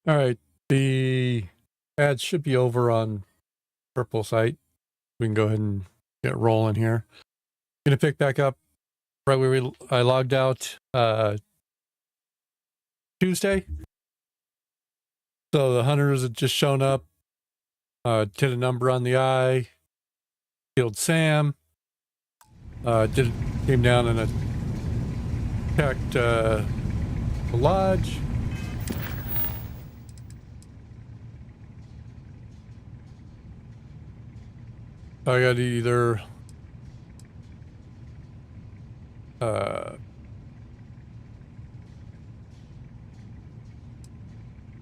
All right, the ads should be over on Purple site. We can go ahead and get rolling here. Gonna pick back up right where I logged out Tuesday. So the hunters had just shown up, did a number on the eye, killed Sam, came down and attacked the lodge. I got to either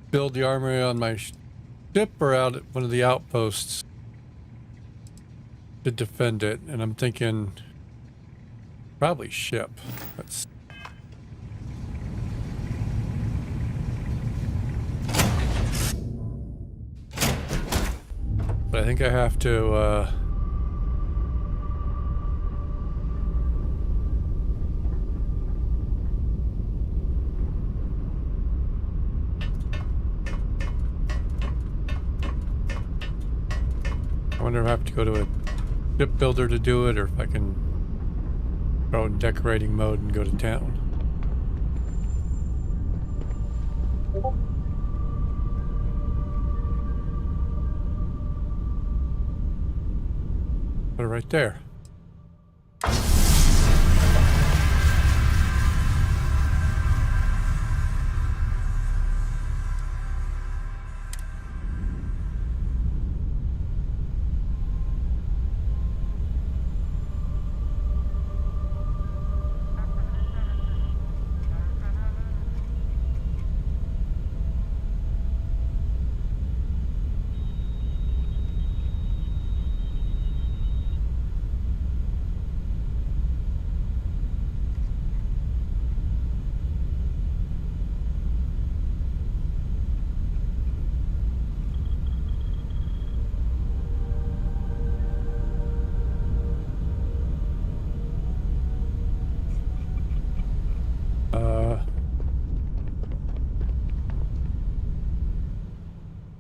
build the armory on my ship or out at one of the outposts to defend it, and I'm thinking probably ship. But I think I have to I wonder if I have to go to a ship builder to do it, or if I can go in decorating mode and go to town. Put it right there.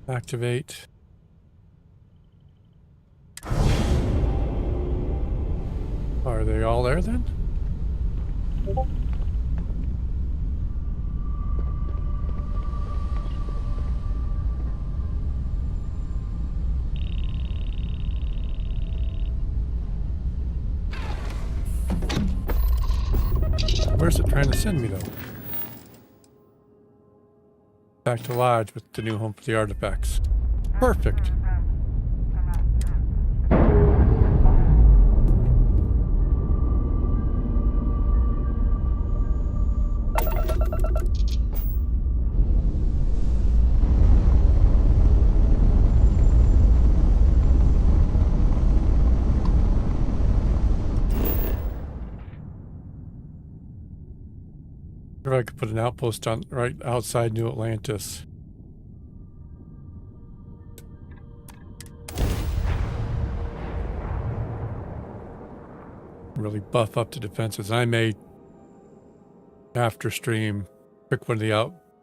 Activate. Are they all there then? Where's it trying to send me though? Back to Lodge with the new home for the artifacts. Perfect. If I could put an outpost on right outside New Atlantis. Really buff up the defenses. I may, after stream, pick one of the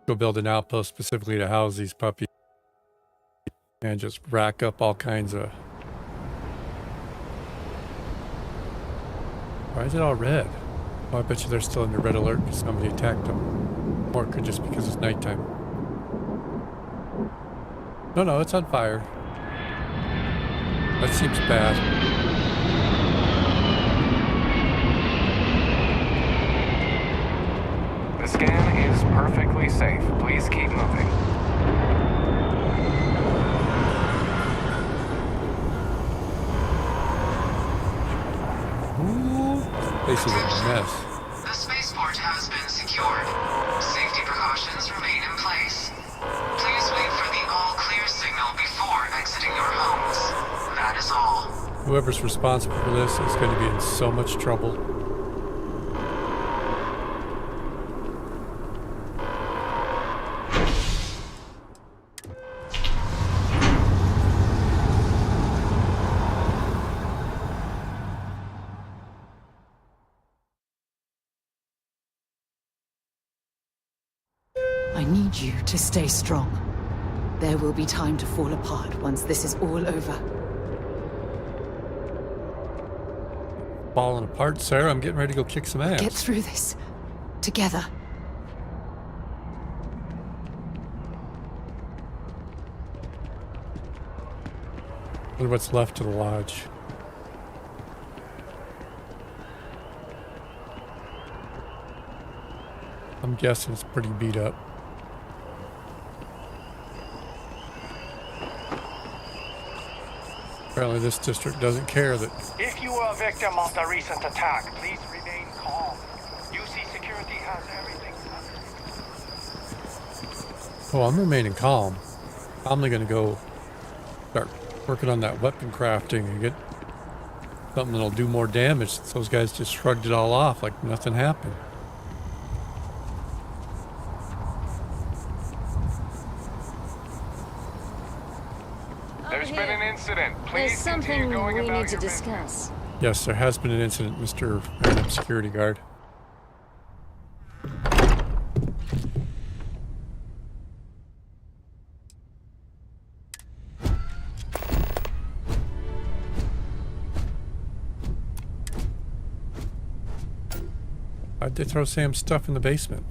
go build an outpost specifically to house these puppies and just rack up all kinds of. Why is it all red? Oh, I bet you they're still under red alert because somebody attacked them. Or it could just because it's nighttime. No, it's on fire. That seems bad. The scan is perfectly safe. Please keep moving. This is a mess. The spaceport has been secured. Safety precautions remain in place. Please wait for the all-clear signal before exiting your homes. That is all. Whoever's responsible for this is going to be in so much trouble. I need you to stay strong. There will be time to fall apart once this is all over. Falling apart, Sarah. I'm getting ready to go kick some ass. Get through this. Together. Wonder what's left of the lodge. I'm guessing it's pretty beat up. Apparently this district doesn't care that... If you were a victim of the recent attack, please remain calm. UC security has everything covered. Oh, I'm remaining calm. I'm only gonna go start working on that weapon crafting and get something that'll do more damage since those guys just shrugged it all off like nothing happened. There's been an incident. There's Please something continue going we about need to your business. discuss. Yes, there has been an incident, Mr. Random Security Guard. Why'd they throw Sam's stuff in the basement?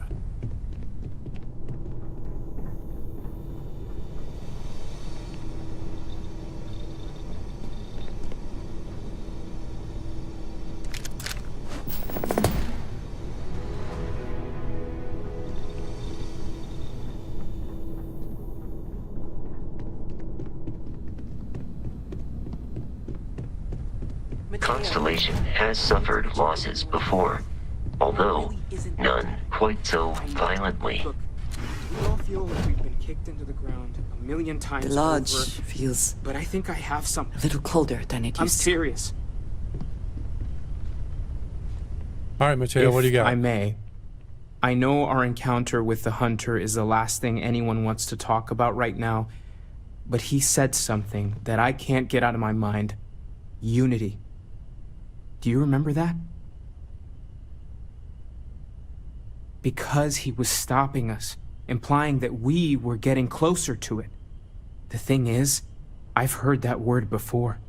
Constellation has suffered losses before, although none quite so violently. Look, we all feel like we've been kicked into the ground a million times The lodge over, feels but I think I have something. a little colder than it I'm used to. serious. All right, Mateo, what do you got? I may. I know our encounter with the hunter is the last thing anyone wants to talk about right now, but he said something that I can't get out of my mind. Unity. Do you remember that? Because he was stopping us, implying that we were getting closer to it. The thing is, I've heard that word before.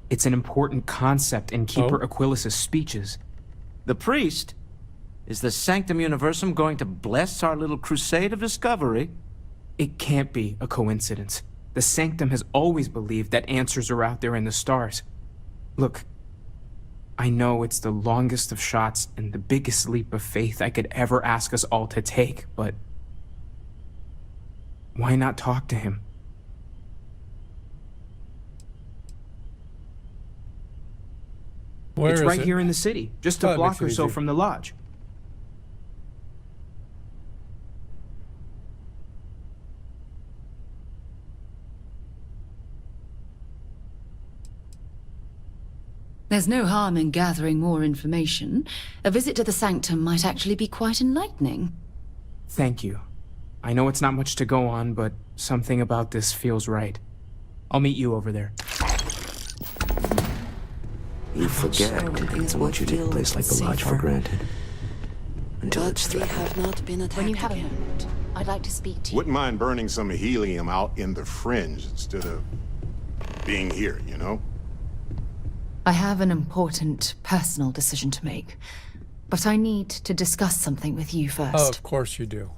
It's an important concept in Keeper Aquilas's speeches. The priest? Is the Sanctum Universum going to bless our little crusade of discovery? It can't be a coincidence. The Sanctum has always believed that answers are out there in the stars. Look, I know it's the longest of shots and the biggest leap of faith I could ever ask us all to take, but why not talk to him? Where it's is right it? here in the city, just a That block makes or it so easy. from the lodge. There's no harm in gathering more information. A visit to the Sanctum might actually be quite enlightening. Thank you. I know it's not much to go on, but something about this feels right. I'll meet you over there. You forget. I want you to take a place like the lodge for granted. Until it's threatened. When you have a moment, I'd like to speak to you. Wouldn't mind burning some helium out in the fringe instead of being here, you know? I have an important personal decision to make, but I need to discuss something with you first. Oh, of course you do.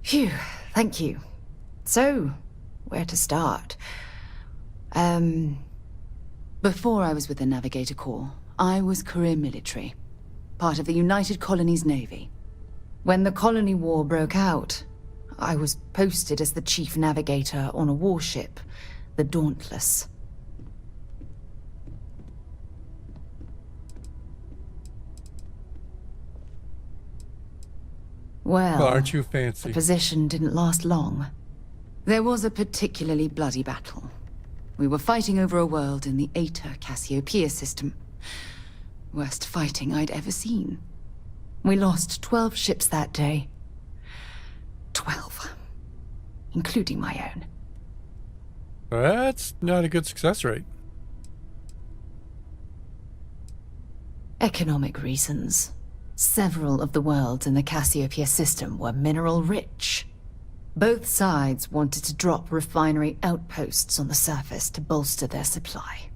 Phew, thank you. So, where to start? Before I was with the Navigator Corps, I was career military, part of the United Colonies Navy. When the Colony War broke out, I was posted as the chief navigator on a warship, the Dauntless. Well, Aren't you the fancy? position didn't last long. There was a particularly bloody battle. We were fighting over a world in the Eta Cassiopeia system. Worst fighting I'd ever seen. We lost 12 ships that day. 12. Including my own. That's not a good success rate. Economic reasons. Several of the worlds in the Cassiopeia system were mineral-rich. Both sides wanted to drop refinery outposts on the surface to bolster their supply.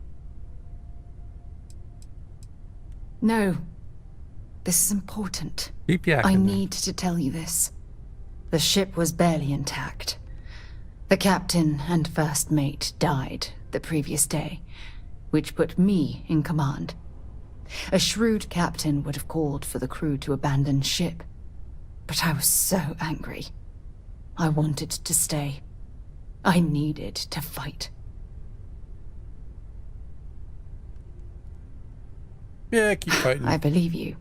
No. This is important. Keep yakking I then. need to tell you this. The ship was barely intact. The captain and first mate died the previous day, which put me in command. A shrewd captain would have called for the crew to abandon ship, but I was so angry. I wanted to stay. I needed to fight. Yeah, keep fighting. I believe you.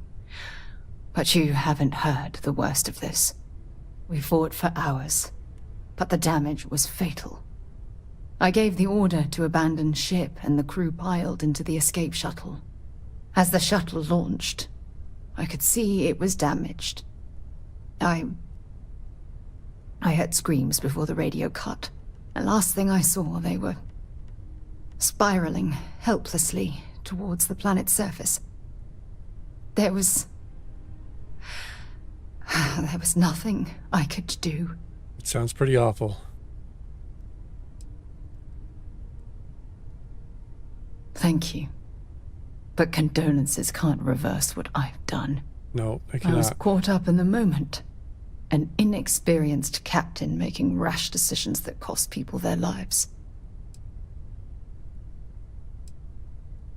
But you haven't heard the worst of this. We fought for hours, but the damage was fatal. I gave the order to abandon ship and the crew piled into the escape shuttle. As the shuttle launched, I could see it was damaged. I heard screams before the radio cut. The last thing I saw, they were spiraling helplessly towards the planet's surface. There was nothing I could do. It sounds pretty awful. Thank you. But condolences can't reverse what I've done. No, I I was cannot. caught up in the moment. An inexperienced captain making rash decisions that cost people their lives.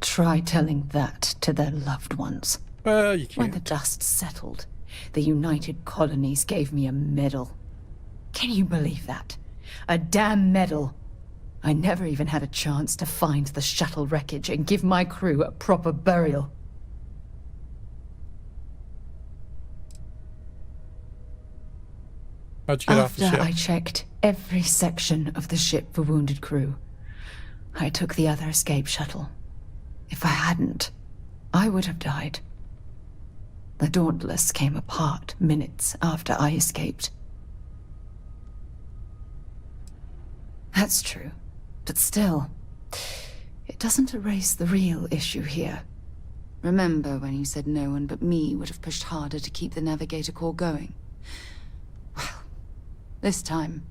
Try telling that to their loved ones. Well, you When the can't. dust settled, the United Colonies gave me a medal. Can you believe that? A damn medal. I never even had a chance to find the shuttle wreckage and give my crew a proper burial. How'd you get off the After ship? I checked every section of the ship for wounded crew, I took the other escape shuttle. If I hadn't, I would have died. The Dauntless came apart minutes after I escaped. That's true, but still, it doesn't erase the real issue here. Remember when you said no one but me would have pushed harder to keep the Navigator core going? Well, this time,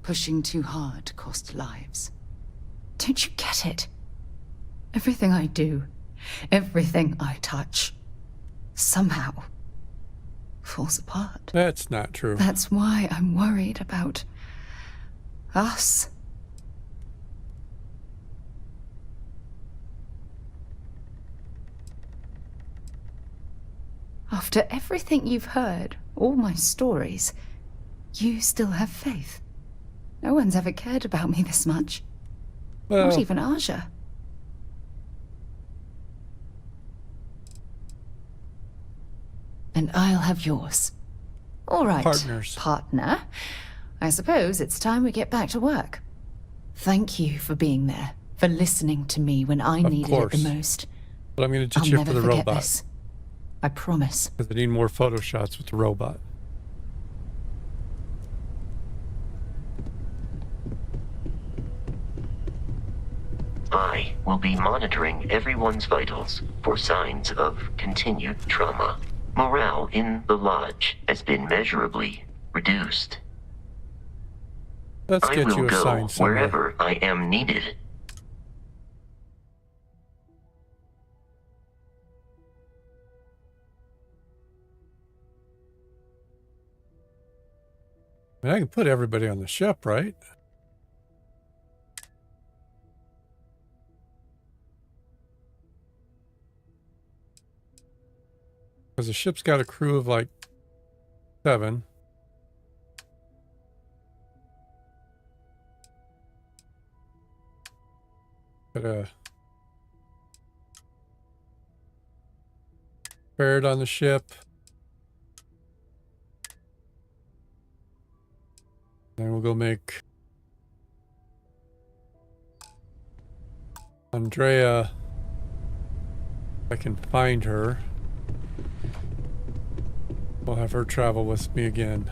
pushing too hard cost lives. Don't you get it? Everything I do, everything I touch, somehow falls apart. That's not true. That's why I'm worried about us. After everything you've heard, all my stories, you still have faith. No one's ever cared about me this much. Well, Not even Aja. And I'll have yours. All right, Partners. partner. I suppose it's time we get back to work. Thank you for being there, for listening to me when I Of needed it course. the most. but I'm going to I'll ditch you never for the forget robot. this. I promise. Because I need more photo shots with the robot. I will be monitoring everyone's vitals for signs of continued trauma. Morale in the lodge has been measurably reduced. Let's I get will you go assigned somewhere. wherever I am needed. I mean, I can put everybody on the ship, right? Because the ship's got a crew of like 7. Got a bird on the ship. Then we'll go make Andrea, if I can find her. We'll have her travel with me again.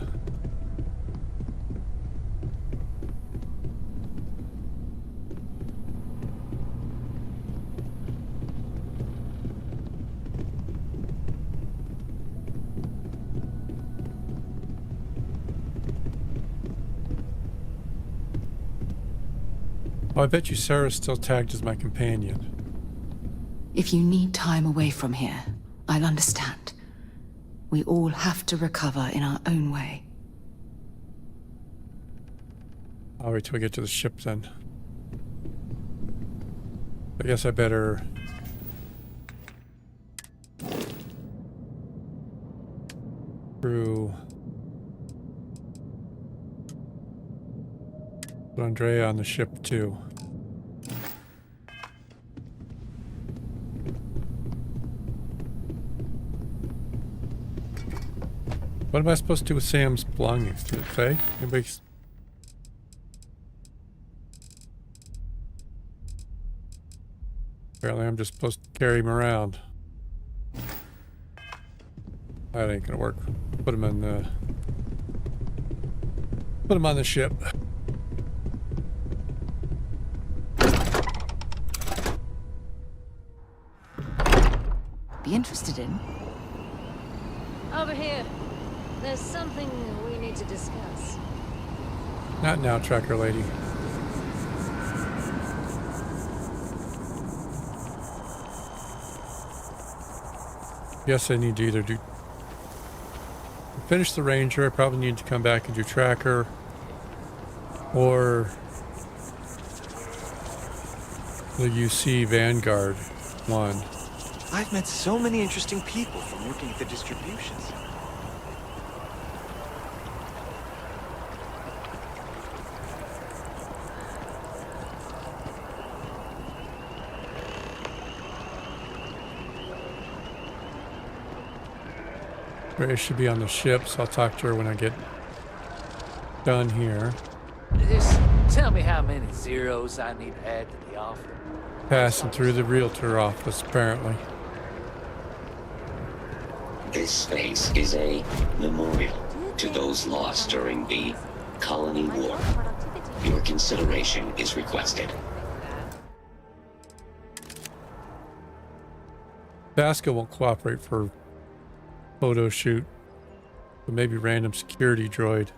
Oh, I bet you Sarah's still tagged as my companion. If you need time away from here, I'll understand. We all have to recover in our own way. I'll wait till we get to the ship then. I guess I better... through... put Andrea on the ship too. What am I supposed to do with Sam's belongings? Did it say? Anybody's... Apparently I'm just supposed to carry him around. That ain't gonna work. Put him in the... put him on the ship. Be interested in? Over here. There's something we need to discuss. Not now, tracker lady. Guess I need to either do... finish the Ranger, I probably need to come back and do tracker. Or... the UC Vanguard one. I've met so many interesting people from working at the distribution center. Ray should be on the ship, so I'll talk to her when I get done here. Just tell me how many zeros I need to add to the offer. Passing through the realtor office, apparently. This space is a memorial to those lost during the Colony War. Your consideration is requested. Vasco won't cooperate for photo shoot, but maybe random security droid.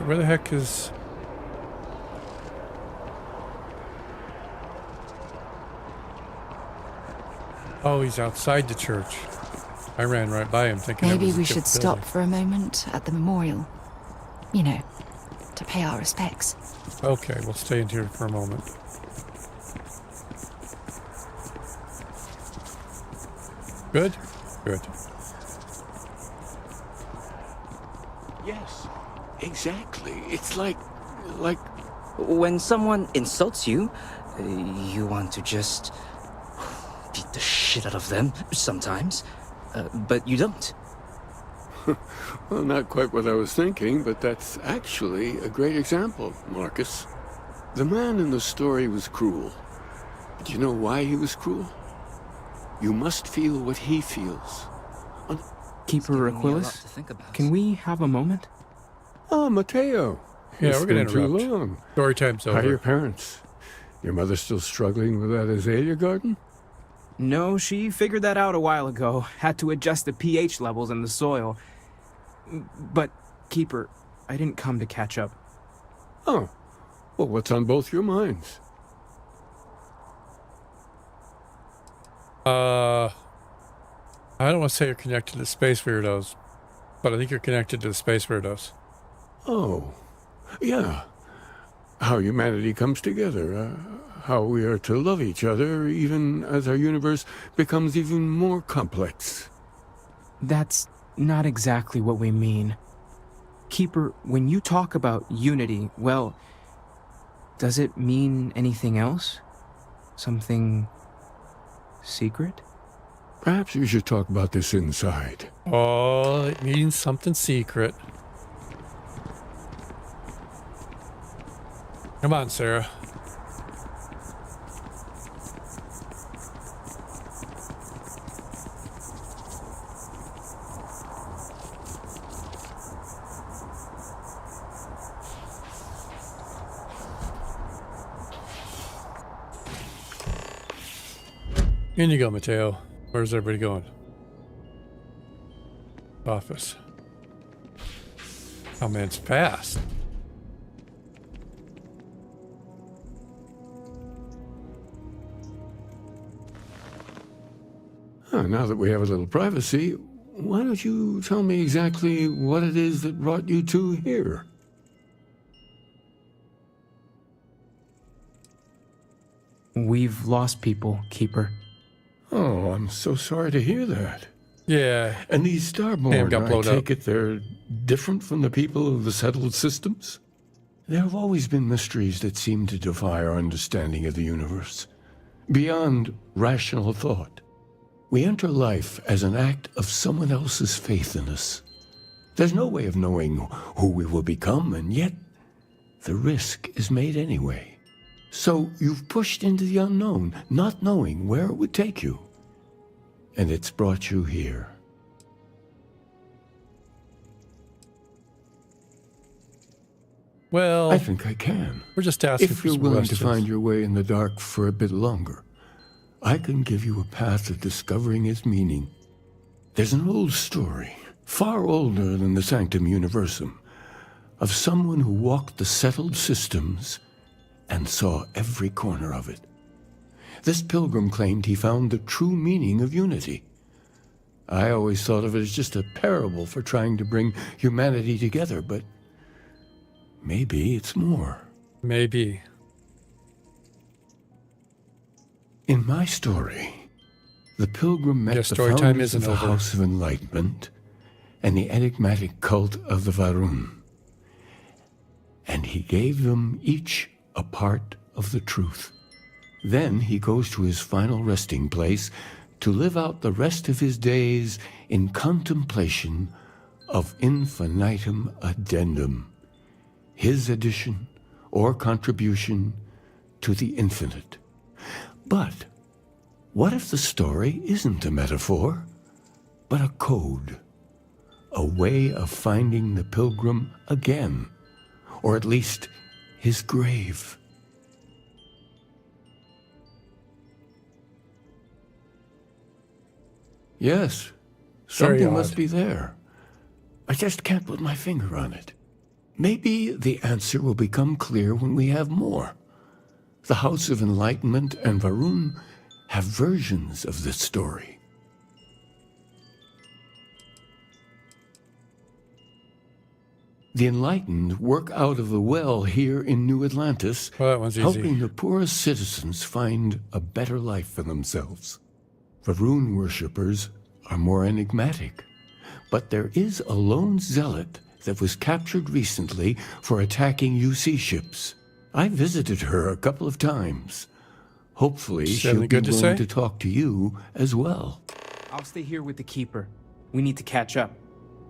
Where the heck is... oh, he's outside the church. I ran right by him thinking Maybe it was a we gift should stop building. for a moment at the memorial. You know, to pay our respects. Okay, we'll stay in here for a moment. Good? Good. Yes, exactly. It's like... When someone insults you, you want to just beat the shit out of them sometimes, but you don't. Well, not quite what I was thinking, but that's actually a great example, Marcus. The man in the story was cruel. Do you know why he was cruel? You must feel what he feels. Keeper Aquilas, can we have a moment? Oh, Mateo. Yeah, It's we're gonna been too interrupt. long. Story time's How are over. your parents? Your mother still struggling with that azalea garden? No, she figured that out a while ago. Had to adjust the pH levels in the soil. But, Keeper, I didn't come to catch up. Oh. Well, what's on both your minds? I don't want to say you're connected to Space Weirdos, but I think you're connected to the Space Weirdos. Oh. Yeah. How humanity comes together. How we are to love each other even as our universe becomes even more complex. That's not exactly what we mean. Keeper, when you talk about unity, well, does it mean anything else? Something secret? Perhaps we should talk about this inside. Oh, it means something secret. Come on, Sarah. In you go, Mateo. Where's everybody going? Office. Oh man, it's fast. Now that we have a little privacy, why don't you tell me exactly what it is that brought you two here? We've lost people, Keeper. Oh, I'm so sorry to hear that. Yeah. And these Starborn, I take it they're different from the people of the settled systems? There have always been mysteries that seem to defy our understanding of the universe, beyond rational thought. We enter life as an act of someone else's faith in us. There's no way of knowing who we will become, and yet the risk is made anyway. So you've pushed into the unknown, not knowing where it would take you. And it's brought you here. Well, I think I can. We're just asking if for you're some willing questions. to find your way in the dark for a bit longer, I can give you a path of discovering its meaning. There's an old story, far older than the Sanctum Universum, of someone who walked the settled systems and saw every corner of it. This pilgrim claimed he found the true meaning of unity. I always thought of it as just a parable for trying to bring humanity together, but maybe it's more. Maybe. In my story, the pilgrim met the story time founders of isn't the over. House of Enlightenment and the enigmatic cult of the Varun. And he gave them each a part of the truth. Then he goes to his final resting place to live out the rest of his days in contemplation of infinitum addendum, his addition or contribution to the infinite. But what if the story isn't a metaphor, but a code, a way of finding the pilgrim again, or at least his grave? Yes, Very something odd. must be there. I just can't put my finger on it. Maybe the answer will become clear when we have more. The House of Enlightenment and Varun have versions of this story. The Enlightened work out of the well here in New Atlantis, Well, that one's easy. helping the poorest citizens find a better life for themselves. Varun worshippers are more enigmatic, but there is a lone zealot that was captured recently for attacking UC ships. I visited her a couple of times. Hopefully, she'll Anything be good to willing say? to talk to you as well. I'll stay here with the Keeper. We need to catch up.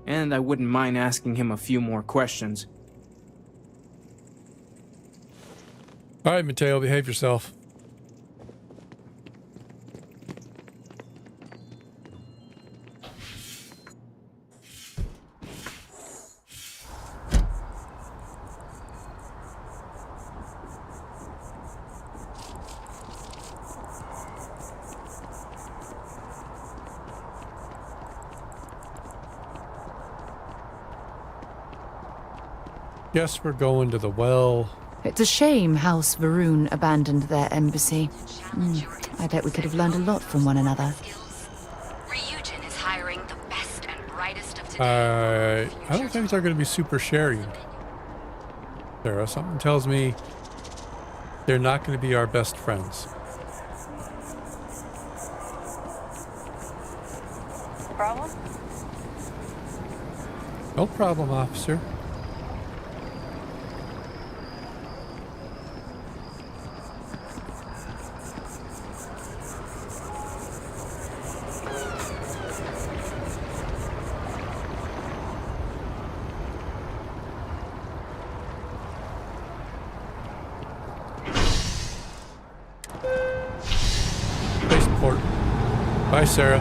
And I wouldn't mind asking him a few more questions. All right, Mateo, behave yourself. Guess we're going to the well. It's a shame House Varun abandoned their embassy. I bet we could have learned a lot from one another. Ryujin is hiring the best and brightest of today. I don't think they're going to be super sharing. Sarah, something tells me they're not going to be our best friends. Problem? No problem, officer. Spaceport. Bye, Sarah.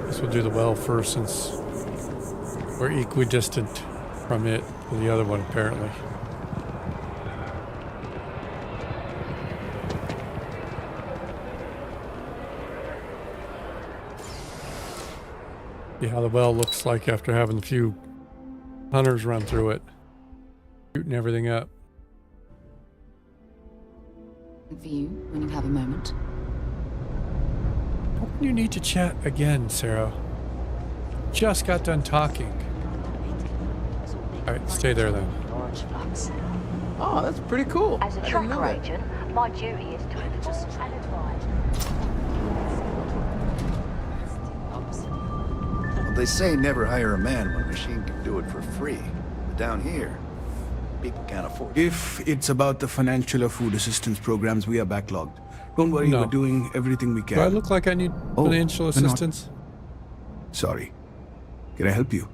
Guess we'll do the well first since we're equidistant from it to the other one, apparently. See how the well looks like after having a few hunters run through it, shooting everything up. For you, when you have a moment. Don't you need to chat again, Sarah? Just got done talking. Alright, stay there then. Oh, that's pretty cool. As a tracker agent, my duty is to inform and advise. Well, they say never hire a man when a machine can do it for free. But down here, people can't afford it. If it's about the financial or food assistance programs, we are backlogged. Don't worry, No. we're doing everything we can. Do I look like I need financial we're not. assistance? Sorry. Can I help you?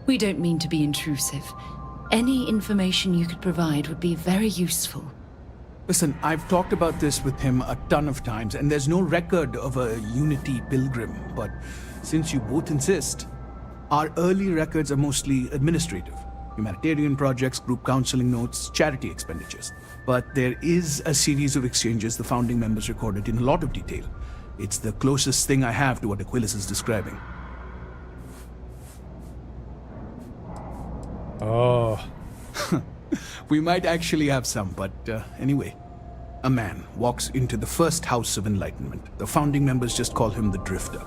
We don't mean to be intrusive. Any information you could provide would be very useful. Listen, I've talked about this with him a ton of times, and there's no record of a Unity pilgrim. But since you both insist, our early records are mostly administrative. Humanitarian projects, group counseling notes, charity expenditures. But there is a series of exchanges the founding members recorded in a lot of detail. It's the closest thing I have to what Aquilus is describing. Oh. We might actually have some, but anyway. A man walks into the first house of enlightenment. The founding members just call him the Drifter.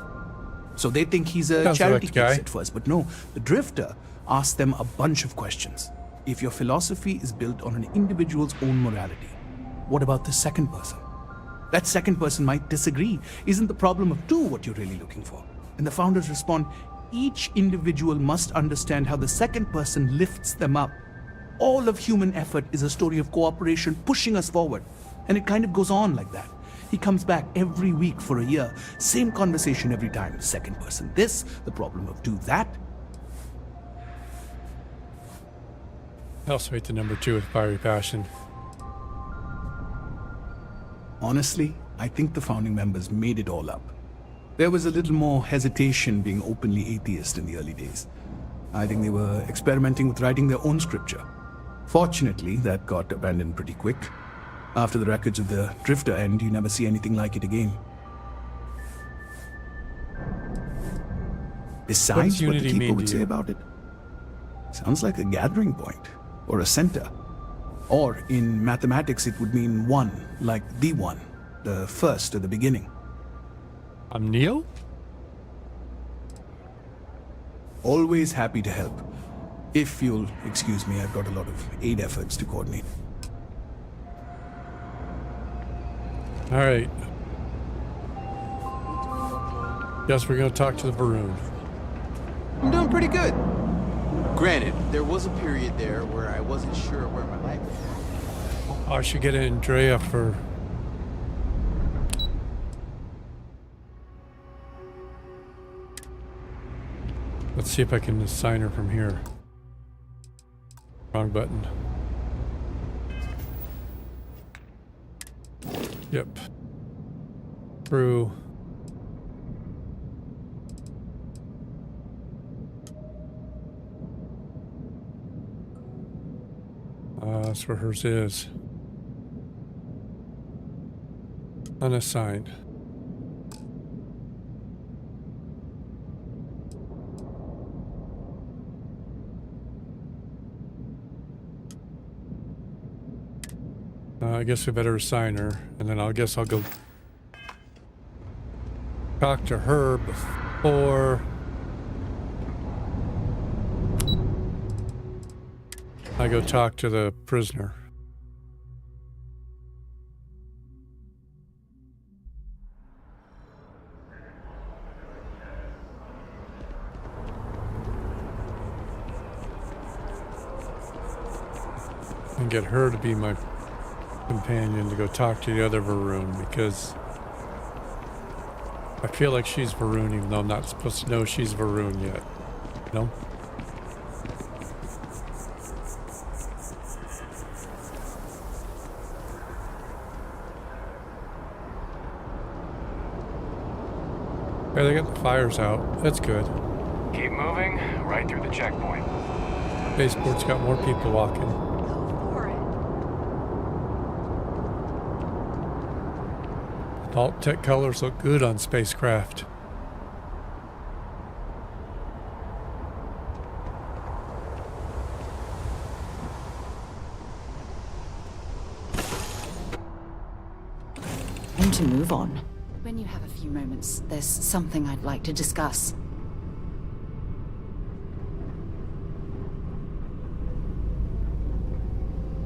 So they think he's a Sounds charity like the guy. case at first, but no. The Drifter asks them a bunch of questions. If your philosophy is built on an individual's own morality, what about the second person? That second person might disagree. Isn't the problem of two what you're really looking for? And the founders respond, each individual must understand how the second person lifts them up. All of human effort is a story of cooperation pushing us forward. And it kind of goes on like that. He comes back every week for a year. Same conversation every time. Second person this, the problem of two that. I also hate the number 2 with fiery passion. Honestly, I think the founding members made it all up. There was a little more hesitation being openly atheist in the early days. I think they were experimenting with writing their own scripture. Fortunately, that got abandoned pretty quick. After the records of the Drifter end, you never see anything like it again. Besides, what the Unity mean people to would say you? about it, sounds like a gathering point, or a center. Or, in mathematics, it would mean one, like the one, the first or the beginning. I'm Neil? Always happy to help. If you'll excuse me, I've got a lot of aid efforts to coordinate. Alright. Guess we're gonna talk to the Varun. I'm doing pretty good. Granted, there was a period there where I wasn't sure where my life was. I should get Andrea for... Let's see if I can assign her from here. Wrong button. Yep. Through. That's where hers is. Unassigned. I guess we better assign her, and then I guess I'll go talk to her before I go talk to the prisoner. And get her to be my companion to go talk to the other Varun, because I feel like she's Varun even though I'm not supposed to know she's Varun yet. You know? Hey, they got the fires out. That's good. Keep moving, right through the checkpoint. Spaceport's got more people walking. Vault tech colors look good on spacecraft. Time to move on. When you have a few moments, there's something I'd like to discuss.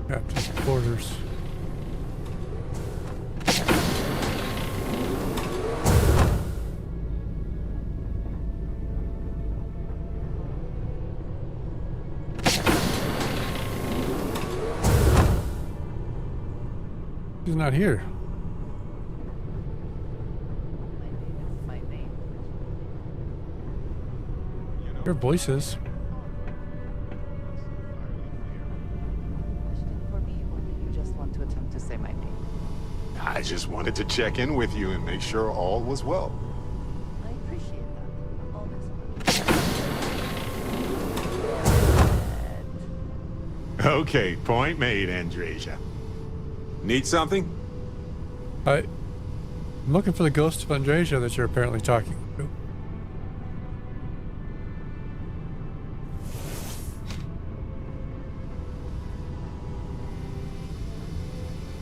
Captain's quarters. He's not here. Your voices. You just want to attempt to say my name. I just wanted to check in with you and make sure all was well. I appreciate that. Okay, point made, Andreja. Need something? I'm looking for the ghost of Andreja that you're apparently talking to.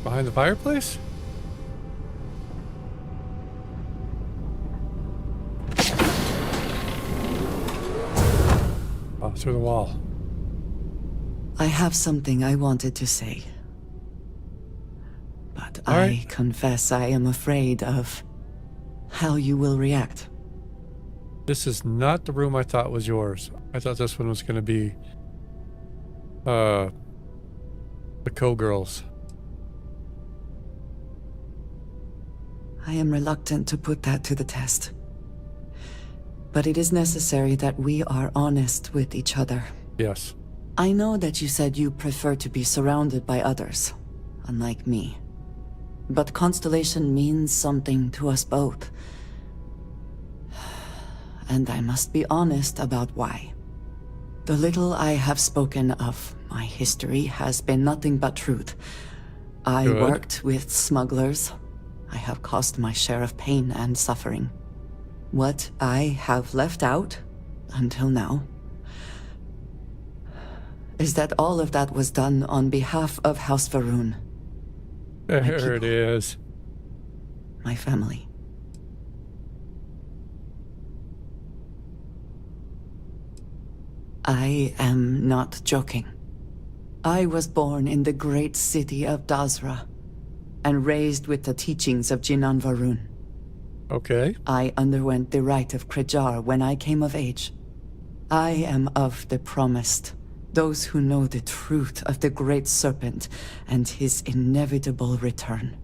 Behind the fireplace? Oh, through the wall. I have something I wanted to say. But I confess I am afraid of how you will react. This is not the room I thought was yours. I thought this one was going to be the co-girls. I am reluctant to put that to the test. But it is necessary that we are honest with each other. Yes. I know that you said you prefer to be surrounded by others, unlike me. But Constellation means something to us both. And I must be honest about why. The little I have spoken of my history has been nothing but truth. I worked with smugglers. I have caused my share of pain and suffering. What I have left out, until now, is that all of that was done on behalf of House Va'ruun. There it is. My family. I am not joking. I was born in the great city of Dazra, and raised with the teachings of Jinan Va'ruun. Okay. I underwent the rite of Krejar when I came of age. I am of the promised, those who know the truth of the Great Serpent and his inevitable return.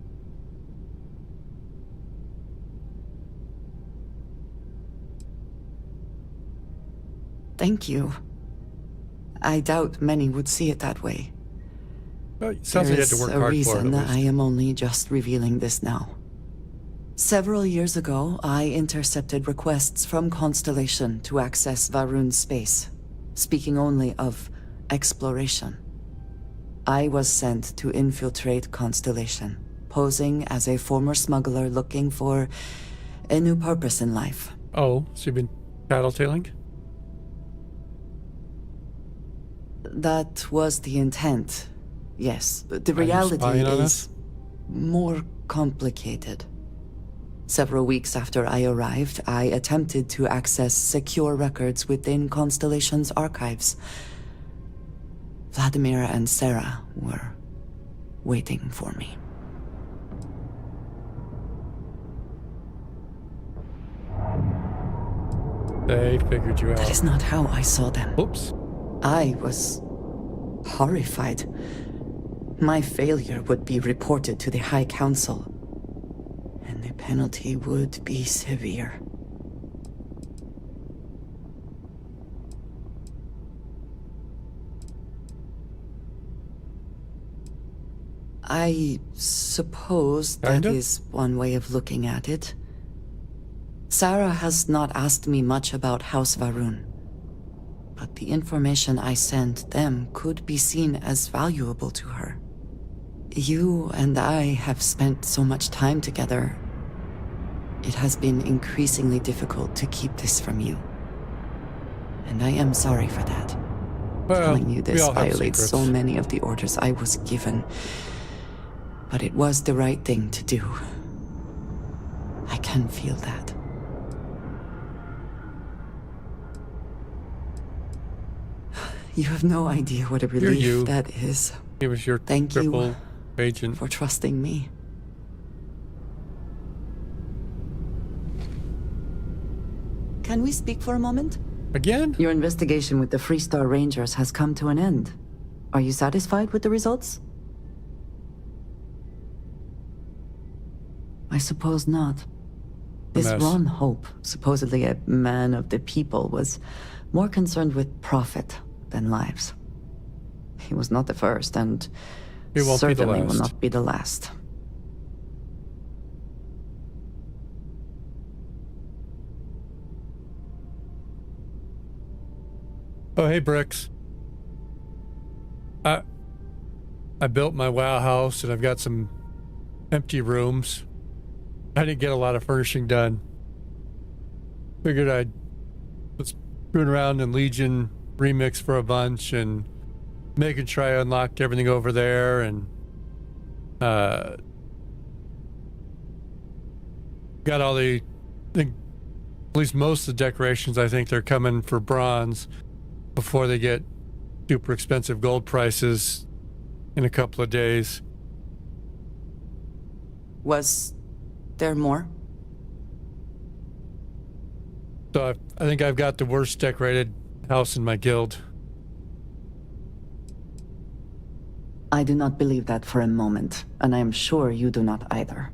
Thank you. I doubt many would see it that way. Well, sounds like you had to work hard for it. There is a reason I am only just revealing this now. Several years ago, I intercepted requests from Constellation to access Va'ruun's space, speaking only of exploration. I was sent to infiltrate Constellation, posing as a former smuggler looking for a new purpose in life. Oh, so you've been tattletaling? That was the intent, yes. The reality is more complicated. Several weeks after I arrived, I attempted to access secure records within Constellation's archives. Vladimir and Sarah were waiting for me. They figured you out. That is not how I saw them. Oops. I was horrified. My failure would be reported to the High Council, and the penalty would be severe. I suppose that is one way of looking at it. Sarah has not asked me much about House Va'ruun, but the information I sent them could be seen as valuable to her. You and I have spent so much time together. It has been increasingly difficult to keep this from you. And I am sorry for that. Well, Telling you we this all have violates so secrets. many of the orders I was given. But it was the right thing to do. I can feel that. You have no idea what a relief that is. He was your Thank you triple agent. for trusting me. Can we speak for a moment? Again? Your investigation with the Freestar Rangers has come to an end. Are you satisfied with the results? I suppose not. This mess. Ron Hope, supposedly a man of the people, was more concerned with profit than lives. He was not the first, and He won't be the certainly will last. not be the last. Oh, hey, Bricks. I built my WoW house, and I've got some empty rooms. I didn't get a lot of furnishing done. Figured I was screwing around in Legion Remix for a bunch and making sure I unlocked everything over there, and got all the, I think, at least most of the decorations. I think they're coming for bronze before they get super expensive gold prices in a couple of days. Was there more? So I think I've got the worst decorated house in my guild. I do not believe that for a moment, and I am sure you do not either.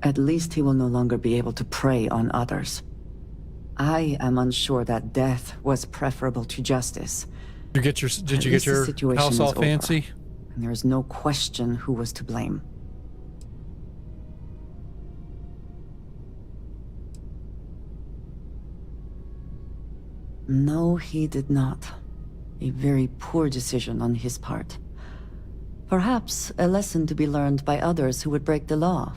At least he will no longer be able to prey on others. I am unsure that death was preferable to justice. Did you get your house all fancy? And there is no question who was to blame. No, he did not. A very poor decision on his part. Perhaps a lesson to be learned by others who would break the law.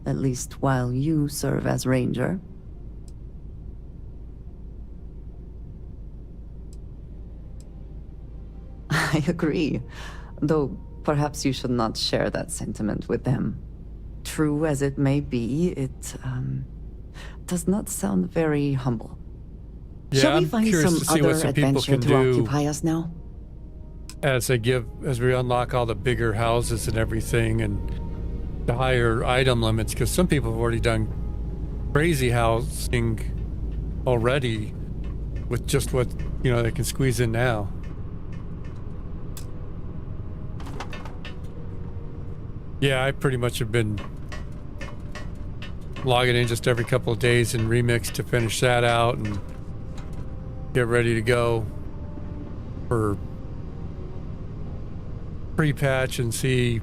At least while you serve as Ranger. I agree. Though perhaps you should not share that sentiment with them. True as it may be, it does not sound very humble. Yeah, Shall we I'm find curious some to see what other some people adventure can to do occupy us now? as we unlock all the bigger houses and everything, and the higher item limits, because some people have already done crazy housing already with just what they can squeeze in now. Yeah, I pretty much have been logging in just every couple of days in Remix to finish that out and get ready to go for pre-patch and see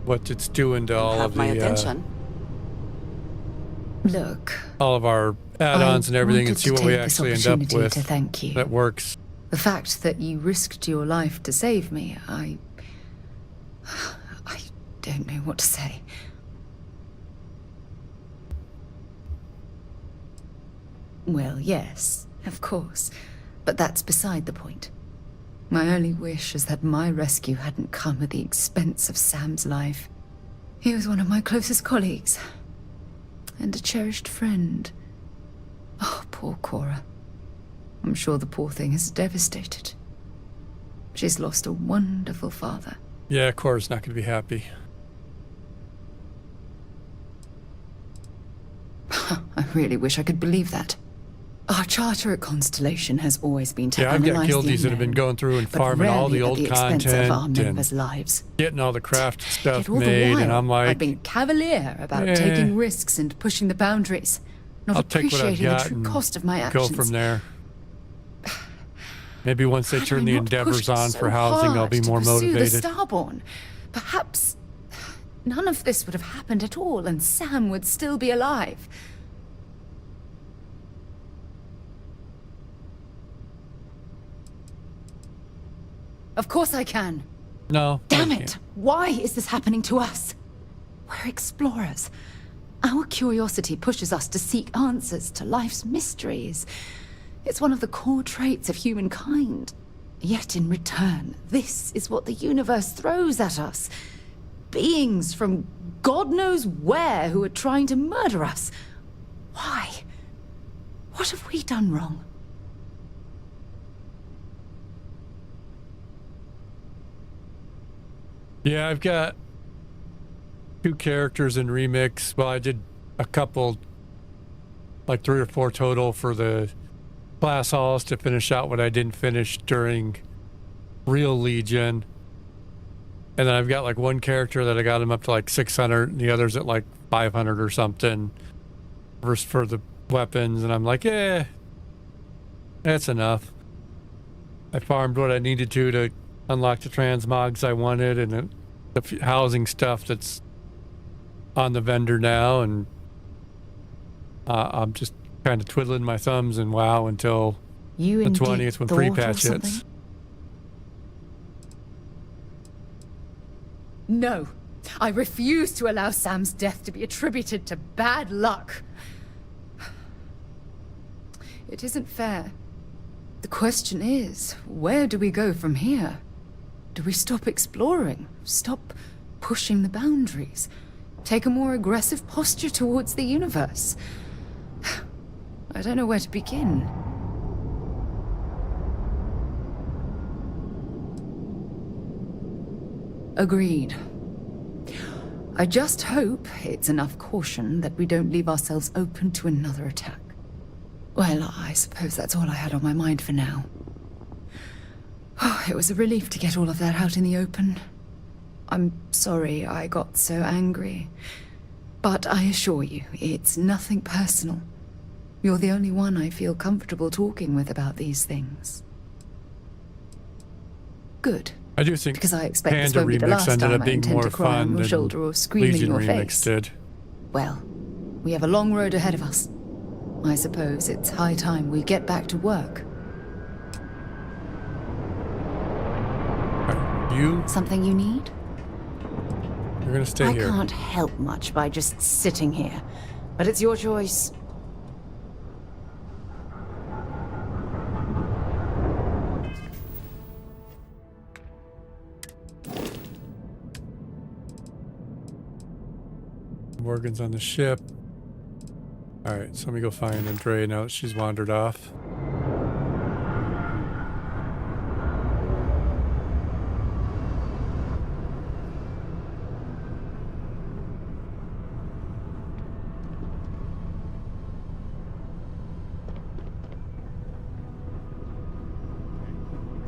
what it's doing to all of my the attention. Look, all of our add-ons and everything, and wanted see to what we take this actually end up opportunity with to thank you. that works. The fact that you risked your life to save me, I don't know what to say. Well, yes, of course. But that's beside the point. My only wish is that my rescue hadn't come at the expense of Sam's life. He was one of my closest colleagues. And a cherished friend. Oh, poor Cora. I'm sure the poor thing is devastated. She's lost a wonderful father. Yeah, Cora's not going to be happy. I really wish I could believe that. Our charter at Constellation has always been to Yeah, I've got analyze the guildies that have been unknown, going through and but farming all the rarely at old the expense of our content members' and lives. getting all the craft stuff Yet all the made, while, and I'm like, I've been cavalier about eh, taking risks and pushing the boundaries, not I'll take what I've appreciating the got true and cost of my go actions. from there. Maybe once they Had turn I the not endeavors pushed on so for housing, I'll hard be to more pursue motivated. The Starborn, perhaps none of this would have happened at all, and Sam would still be alive. Of course I can. No. Damn it! Why is this happening to us? We're explorers. Our curiosity pushes us to seek answers to life's mysteries. It's one of the core traits of humankind. Yet in return, this is what the universe throws at us. Beings from God knows where who are trying to murder us. Why? What have we done wrong? Yeah, I've got 2 characters in Remix. Well, I did a couple, like 3 or 4 total for the class halls to finish out what I didn't finish during Real Legion. And then I've got like 1 character that I got him up to like 600 and the other's at like 500 or something for the weapons. And I'm like, that's enough. I farmed what I needed to unlock the transmogs I wanted and the housing stuff that's on the vendor now. And I'm just kind of twiddling my thumbs and WoW until the 20th when pre-patch hits. No, I refuse to allow Sam's death to be attributed to bad luck. It isn't fair. The question is, where do we go from here? Do we stop exploring? Stop pushing the boundaries? Take a more aggressive posture towards the universe? I don't know where to begin. Agreed. I just hope it's enough caution that we don't leave ourselves open to another attack. Well, I suppose that's all I had on my mind for now. It was a relief to get all of that out in the open. I'm sorry I got so angry. But I assure you, it's nothing personal. You're the only one I feel comfortable talking with about these things. Good. I do think because I expect Panda this won't be the Remix last ended time up I being intend more to cry on fun your than shoulder or scream Legion in your Remix face. did. Well, we have a long road ahead of us. I suppose it's high time we get back to work. Something you need? You're gonna stay here. I can't help much by just sitting here, but it's your choice. Morgan's on the ship. Alright, so let me go find Andrea now that she's wandered off.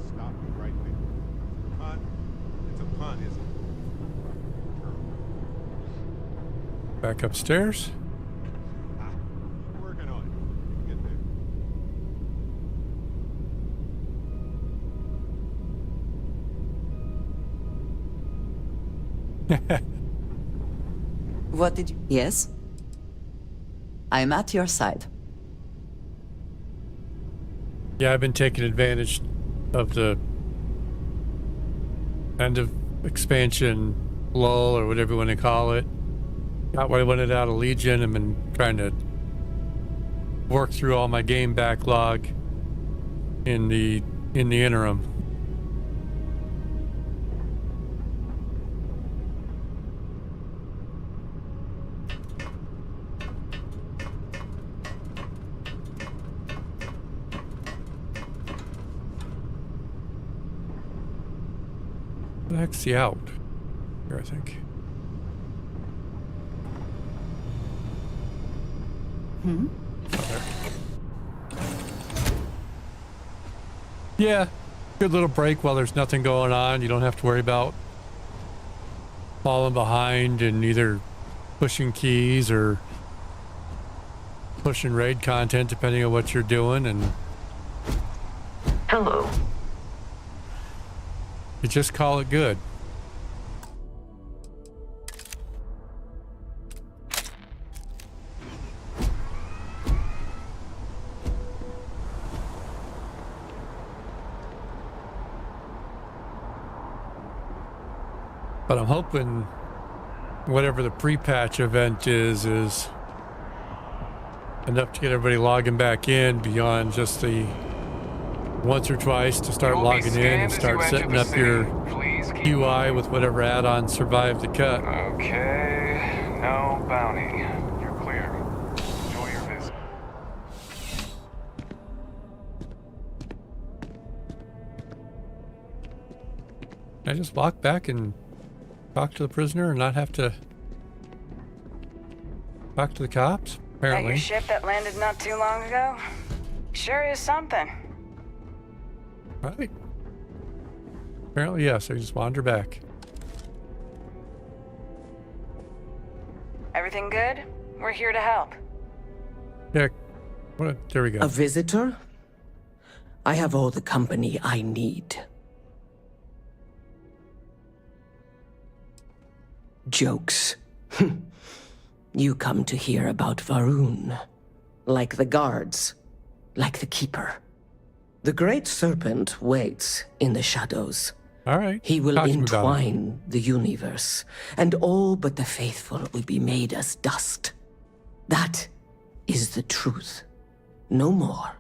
Stop me right there. It's a pun. It's a pun, isn't it? Back upstairs. Keep working on it. You can get there. What did you... Yes? I'm at your side. Yeah, I've been taking advantage of the end of expansion lull or whatever you want to call it. Got what I wanted out of Legion. I've been trying to work through all my game backlog in the interim. What the heck's the out? Here, I think. Yeah, good little break while there's nothing going on. You don't have to worry about falling behind and either pushing keys or pushing raid content depending on what you're doing, and Hello. you just call it good. But I'm hoping whatever the pre-patch event is enough to get everybody logging back in beyond just the once or twice to start logging in and start setting up your UI with whatever add-ons survive the cut. Okay, no bounty. You're clear. Enjoy your visit. Can I just walk back and talk to the prisoner and not have to talk to the cops? That Apparently. your ship that landed not too long ago? Sure is something. Right. Apparently, yes. I just wander back. Everything good? We're here to help. Yeah. There we go. A visitor? I have all the company I need. Jokes. You come to hear about Varun. Like the guards. Like the Keeper. The Great Serpent waits in the shadows. All right. He will Talk to me about entwine the universe, and all but the faithful will be made as dust. That is the truth. No more,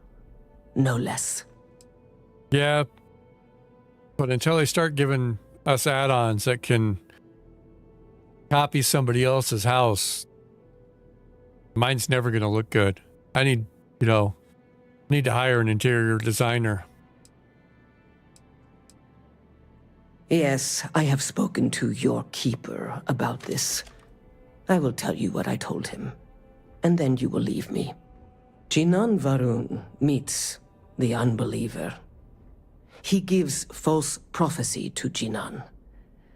no less. Yeah. But until they start giving us add-ons that can copy somebody else's house, mine's never going to look good. I need, need to hire an interior designer. Yes, I have spoken to your Keeper about this. I will tell you what I told him, and then you will leave me. Jinan Varun meets the unbeliever. He gives false prophecy to Jinan.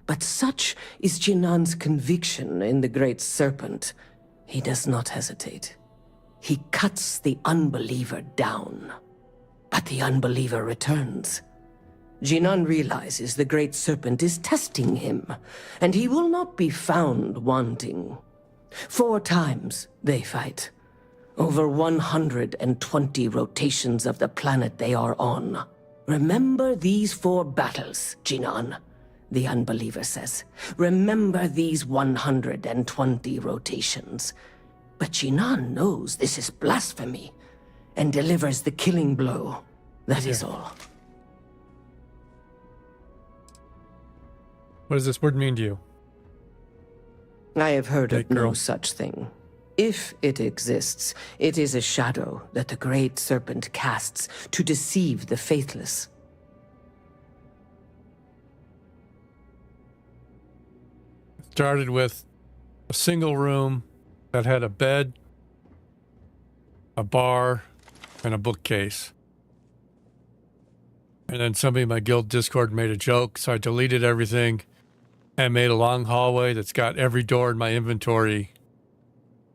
But such is Jinan's conviction in the Great Serpent, he does not hesitate. He cuts the unbeliever down. But the unbeliever returns. Jinan realizes the Great Serpent is testing him, and he will not be found wanting. 4 times they fight. Over 120 rotations of the planet they are on. Remember these 4 battles, Jinan, the unbeliever says. Remember these 120 rotations. But Jinan knows this is blasphemy, and delivers the killing blow. That is all. What does this word mean to you? I have heard of no such thing. If it exists, it is a shadow that the Great Serpent casts to deceive the faithless. Started with a single room that had a bed, a bar, and a bookcase. And then somebody in my guild Discord made a joke, so I deleted everything and made a long hallway that's got every door in my inventory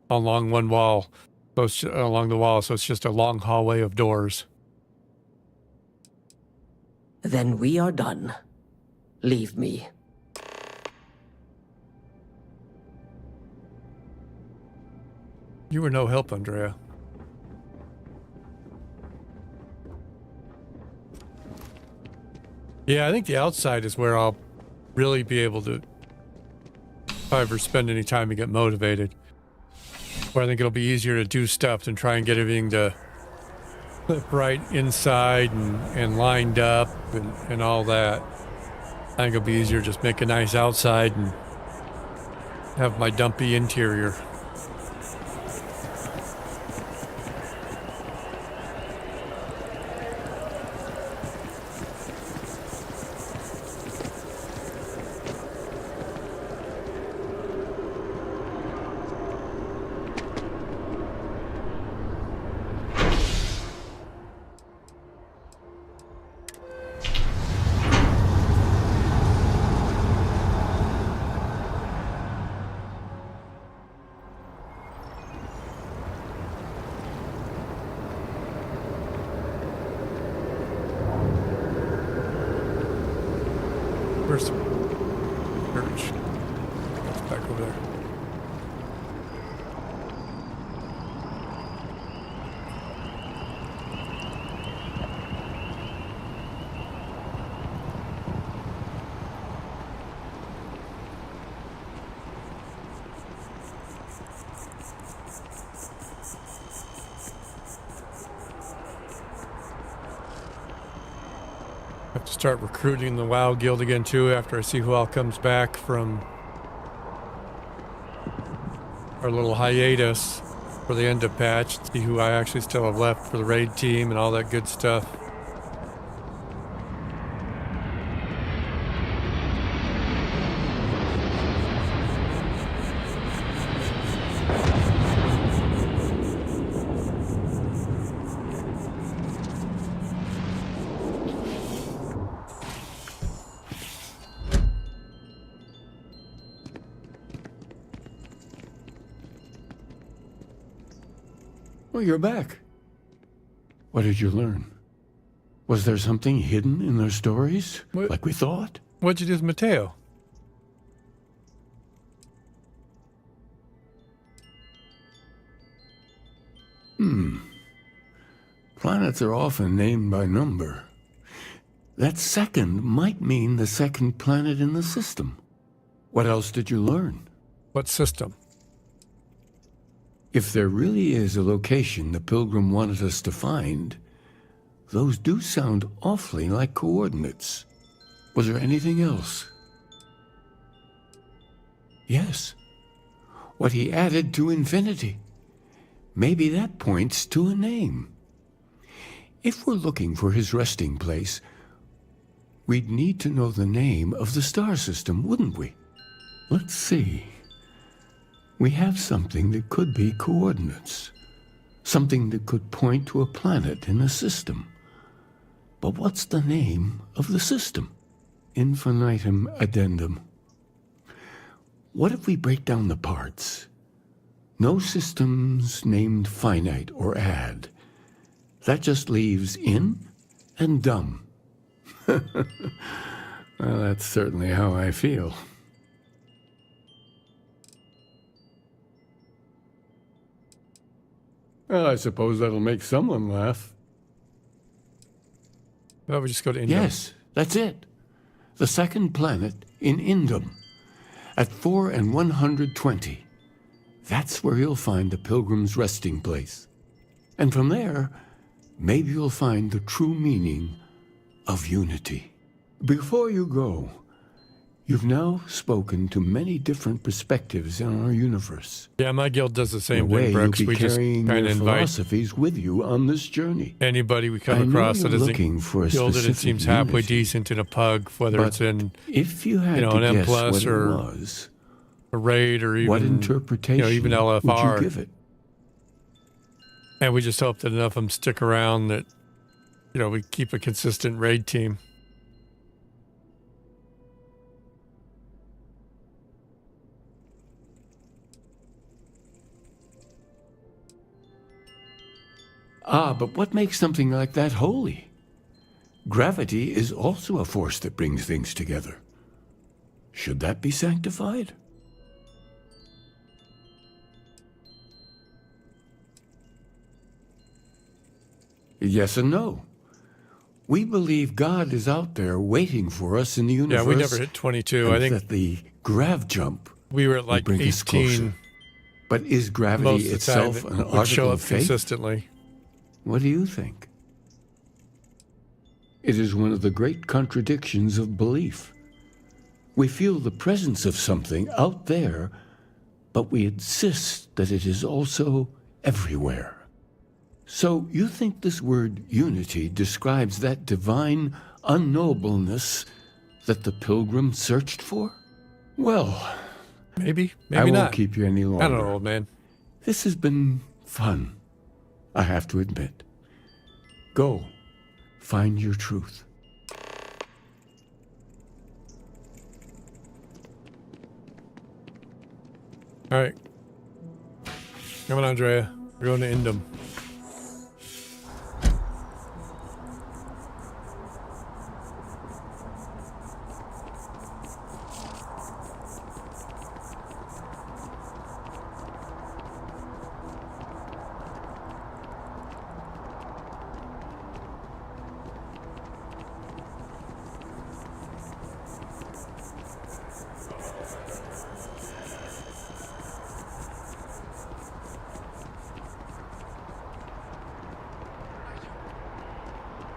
along one wall. So it's along the wall, so it's just a long hallway of doors. Then we are done. Leave me. You were no help, Andrea. Yeah, I think the outside is where I'll really be able to, if I ever spend any time to get motivated, where I think it'll be easier to do stuff than try and get everything to clip right inside and lined up and all that. I think it'll be easier to just make a nice outside and have my dumpy interior. Where's the church? It's back over there. Start recruiting the WoW guild again too after I see who all comes back from our little hiatus for the end of patch. See who I actually still have left for the raid team and all that good stuff. Oh, you're back. What did you learn? Was there something hidden in their stories, like we thought? What'd you do with Mateo? Planets are often named by number. That second might mean the second planet in the system. What else did you learn? What system? If there really is a location the Pilgrim wanted us to find, those do sound awfully like coordinates. Was there anything else? Yes. What he added to infinity. Maybe that points to a name. If we're looking for his resting place, we'd need to know the name of the star system, wouldn't we? Let's see. We have something that could be coordinates. Something that could point to a planet in the system. But what's the name of the system? Infinitum addendum. What if we break down the parts? No systems named finite or add. That just leaves in and dumb. Well, that's certainly how I feel. Well, I suppose that'll make someone laugh. Well, we just go to Indum. Yes, that's it. The second planet in Indum. At 4 and 120. That's where you'll find the Pilgrim's resting place. And from there, maybe you'll find the true meaning of unity. Before you go, you've now spoken to many different perspectives in our universe. Yeah, my guild does the same In a way, thing, Brooks. you'll be We just carrying kind your of invite philosophies with you on this journey. anybody we I come know across that you're isn't looking for a gilded and specific seems halfway unity. decent in a pug, whether But it's in if you had an to M guess plus what it or was, a raid or even what interpretation even LFR. would you give it? And we just hope that enough of them stick around that we keep a consistent raid team. Ah, but what makes something like that holy? Gravity is also a force that brings things together. Should that be sanctified? Yes and no. We believe God is out there waiting for us in the universe. Yeah, we never hit 22. And I think that the grav jump we were at will like bring us 18 closer. But is most gravity of the itself time. an It would show article up of faith? consistently. What do you think? It is one of the great contradictions of belief. We feel the presence of something out there, but we insist that it is also everywhere. So you think this word unity describes that divine unknowableness that the Pilgrim searched for? Well, maybe I won't not. keep you any longer. I don't know, old man. This has been fun, I have to admit. Go, find your truth. All right. Come on, Andrea. We're going to Indum.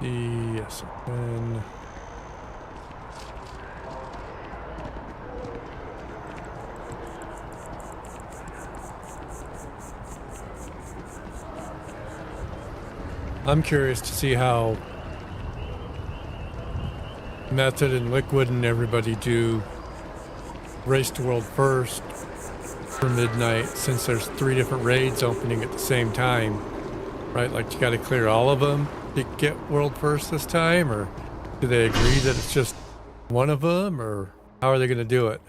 Yes, and I'm curious to see how Method and Liquid and everybody do Race to World First for midnight, since there's 3 different raids opening at the same time, right? Like, you got to clear all of them to get World First this time, or do they agree that it's just one of them, or how are they going to do it?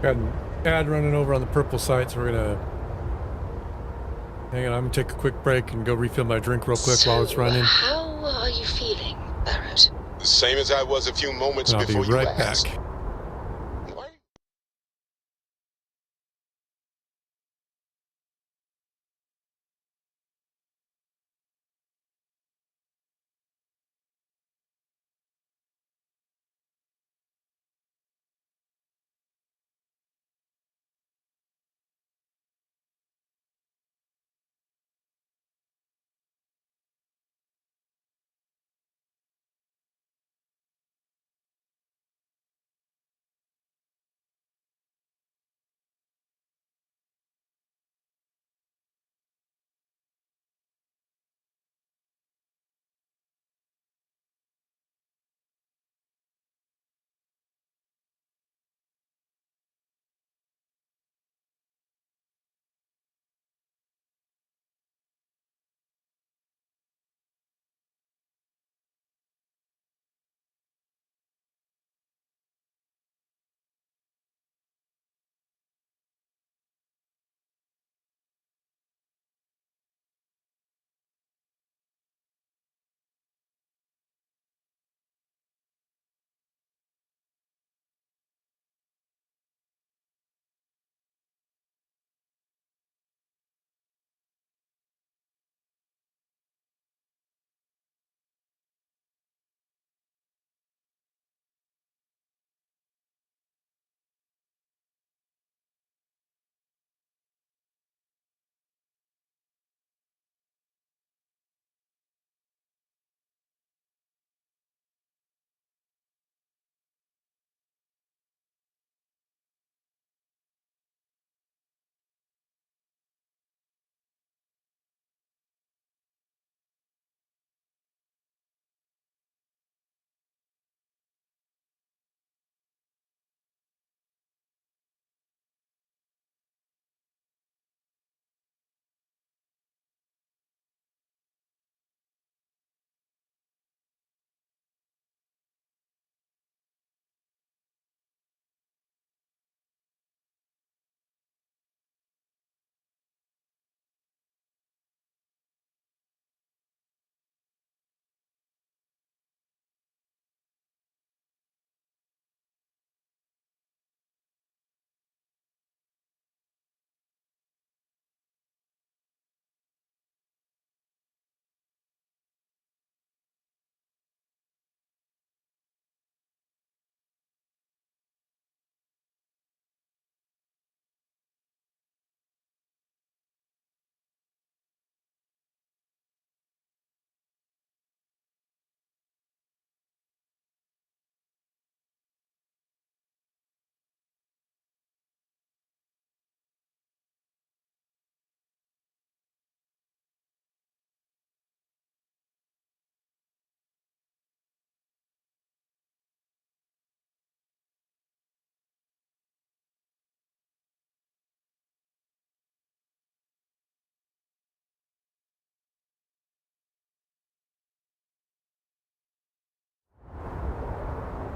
Got an ad running over on the purple site, so we're gonna hang on. I'm gonna take a quick break and go refill my drink real quick while it's running. How are you feeling, Barrett? The same as I was a few moments And I'll before be right you asked. back.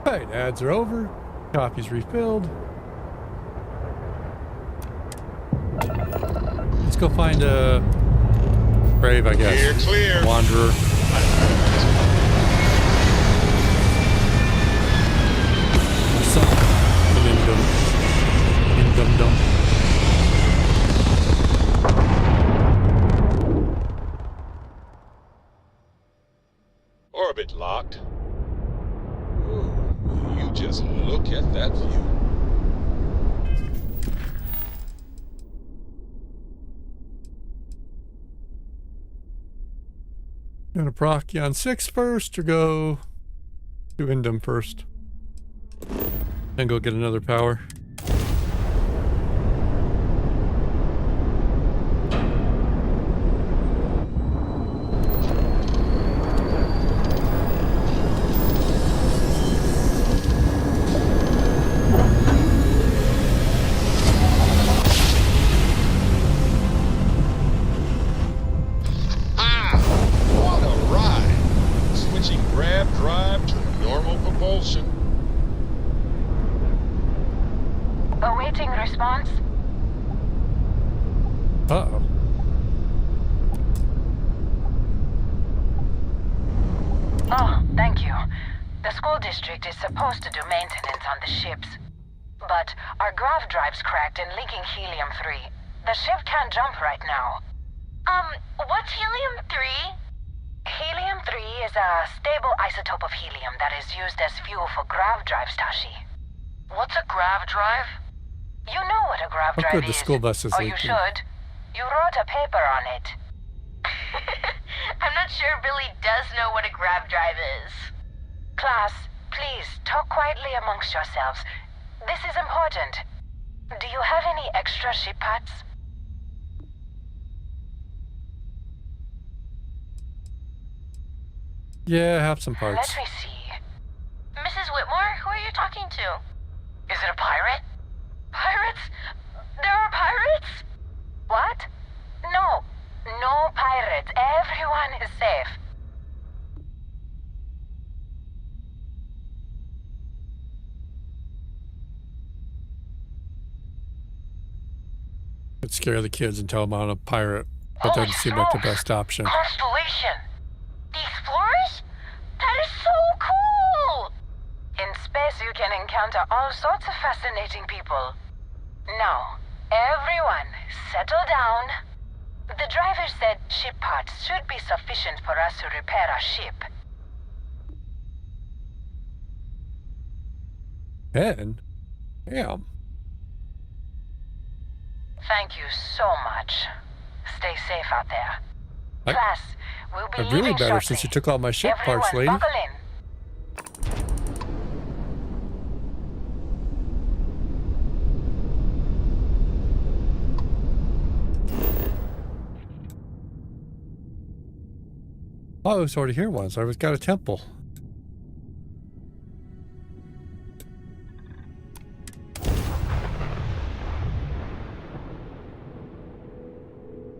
Alright, ads are over. Copies refilled. Let's go find a grave, I guess. Clear. Wanderer. Orbit locked. Ooh, will you just look at that view. Gonna Procyon 6 first or go to Indum first? Then go get another power. What a ride! Switching grav drive to normal propulsion. Awaiting response. Uh-oh. Oh, thank you. The school district is supposed to do maintenance on the ships. But our grav drive's cracked and leaking helium-3. The ship can't jump right now. What's helium-3? Helium-3 is a stable isotope of helium that is used as fuel for grav drives, Tashi. What's a grav drive? You know what a grav How drive could is. the school bus is or you leaking? should. You wrote a paper on it. I'm not sure Billy does know what a grav drive is. Class, please talk quietly amongst yourselves. This is important. Do you have any extra ship parts? Yeah, I have some parts. Let me see. Mrs. Whitmore, who are you talking to? Is it a pirate? Pirates? There are pirates? What? No. No pirates. Everyone is safe. Could scare the kids and tell them I'm a pirate, but doesn't seem like the best option. Constellation. The explorers? That is so cool! In space, you can encounter all sorts of fascinating people. Now, everyone, settle down. The driver said ship parts should be sufficient for us to repair our ship. And, damn. Thank you so much. Stay safe out there. I- Class, we'll be I'm really leaving better shortly. since you took all my ship Everyone, parts, lady. buckle in. Oh, I was already here once. I was got a temple.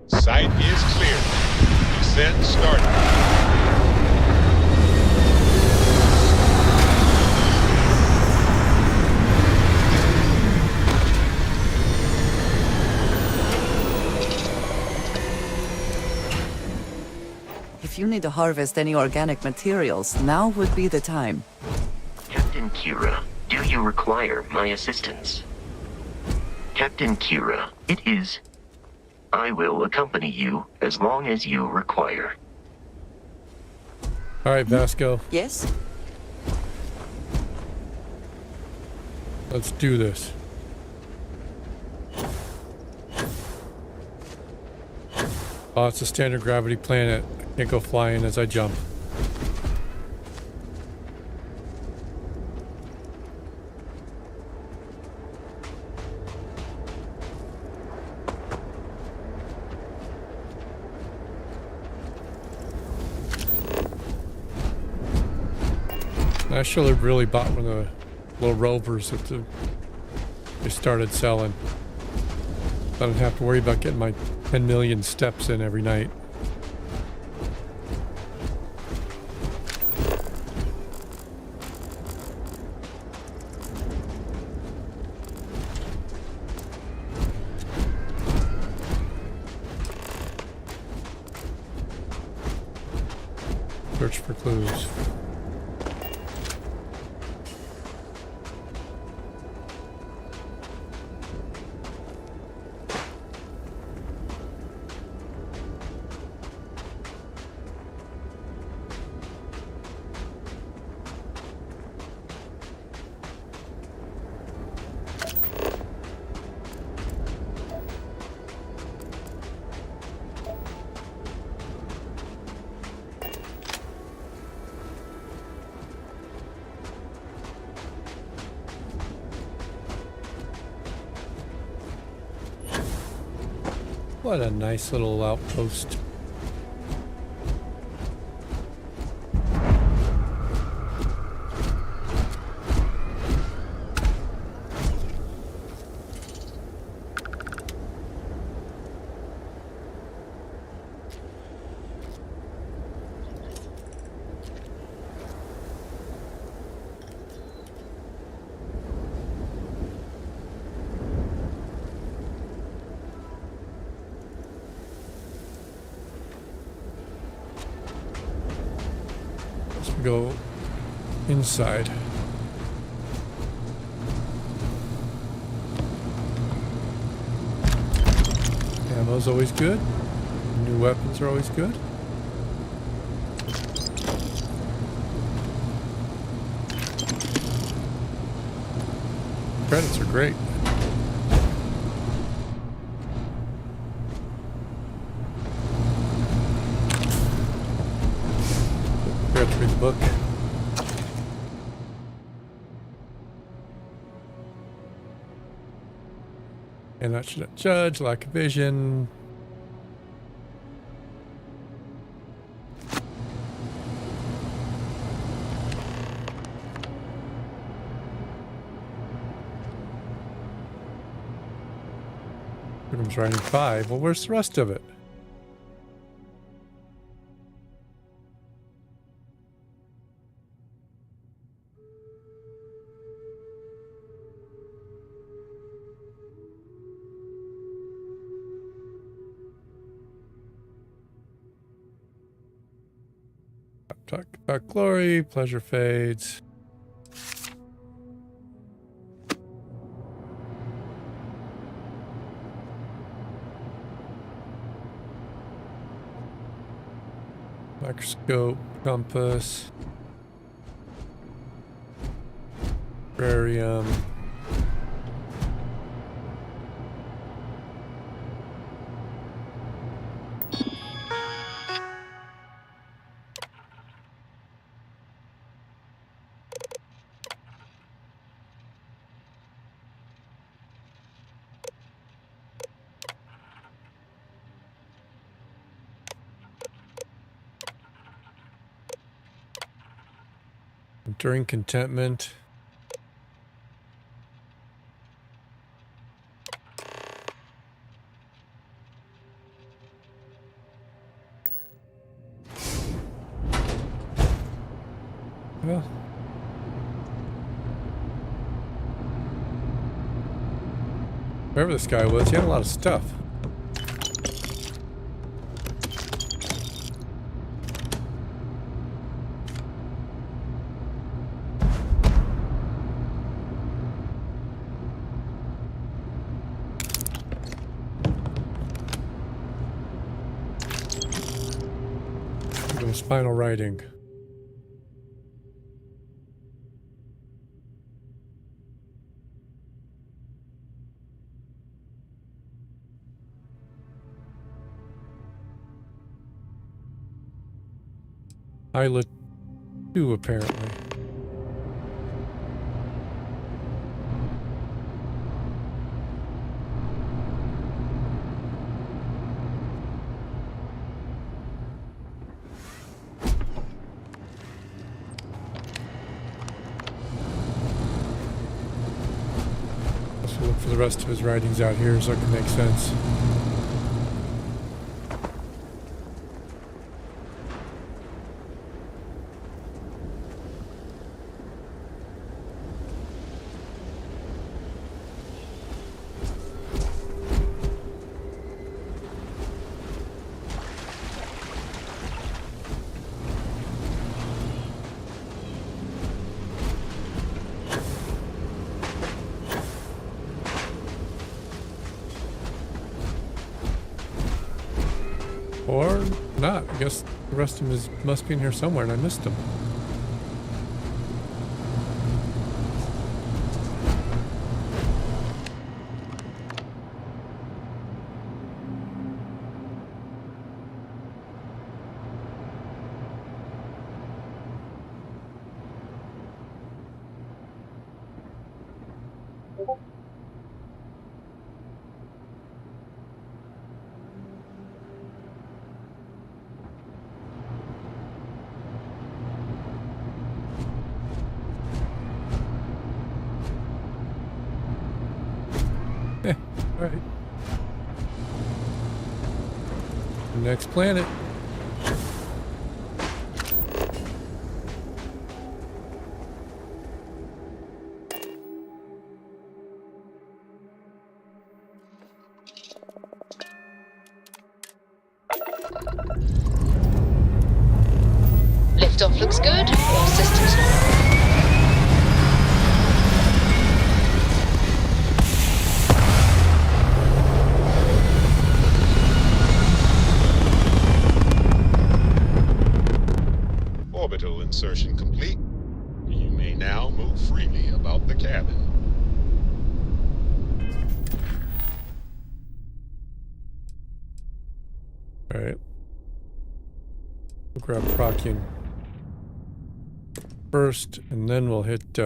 Site is clear. Descent started. If you need to harvest any organic materials, now would be the time. Captain Kira, do you require my assistance? Captain Kira, it is. I will accompany you as long as you require. All right, Vasco. Yes? Let's do this. Oh, it's a standard gravity planet. I can't go flying as I jump. I should have really bought one of the little rovers that they started selling. I don't have to worry about getting my 10 million steps in every night. Search for clues. What a nice little outpost. Go inside. Ammo's always good. New weapons are always good. Credits are great. Forgot to read the book. And that should judge, lack of vision. Freedom's writing 5. Well, where's the rest of it? Talk about glory, pleasure fades. Microscope, compass, terrarium. During contentment. Well, wherever this guy was, he had a lot of stuff. Spinal writing. Islet 2, apparently. Look for the rest of his writings out here so it can make sense. Or not. I guess the rest of them must be in here somewhere and I missed them. Alright. Next planet. Liftoff looks good. All systems normal. Orbital insertion complete. You may now move freely about the cabin. Alright. We'll grab Procyon first, and then we'll hit,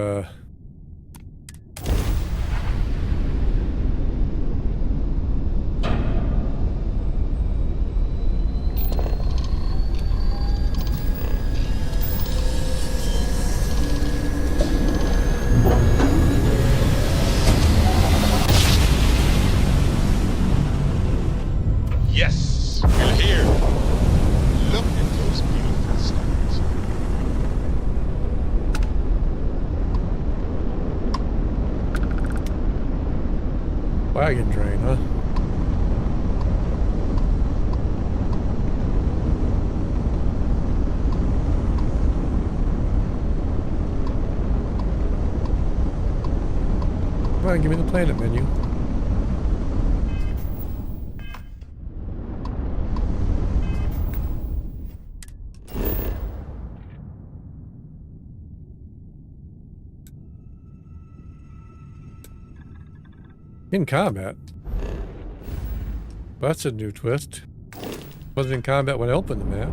Yes, we're here. Look at those beautiful stars. wagon train, huh? Come on, give me the planet menu. In combat? Well, that's a new twist. Wasn't in combat when I opened the map.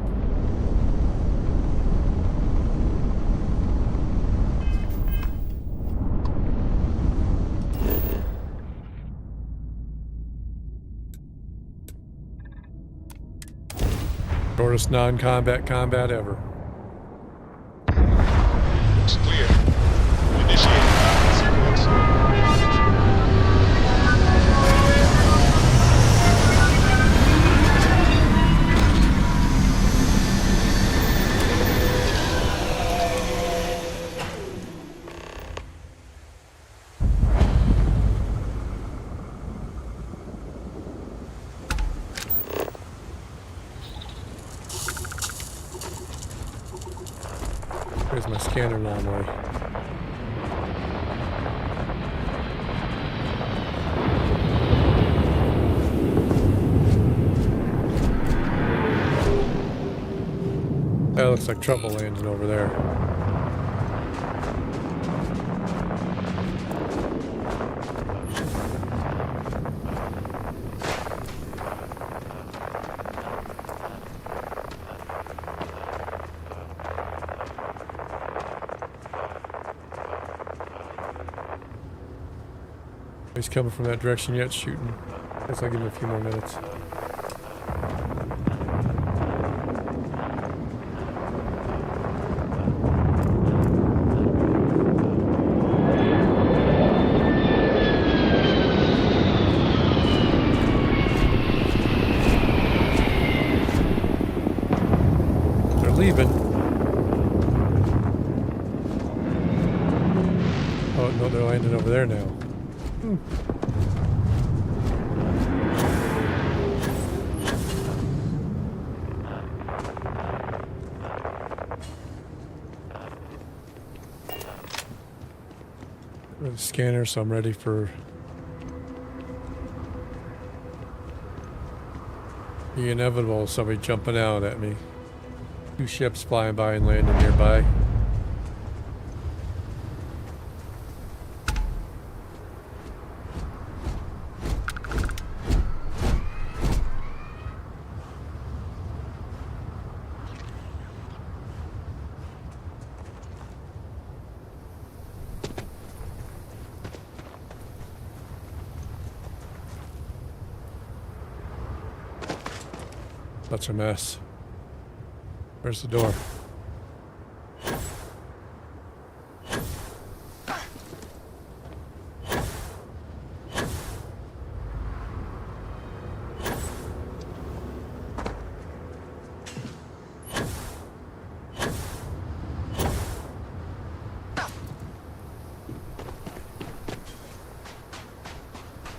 Shortest non-combat combat ever. Looks clear. Initiate combat sequence. Where's my scanner anomaly? That looks like trouble landing over there. He's coming from that direction yet, shooting. Guess I'll give him a few more minutes. They're leaving. Oh no, they're landing over there now. The scanner, so I'm ready for The inevitable, somebody jumping out at me. 2 ships flying by and landing nearby. Such a mess. Where's the door?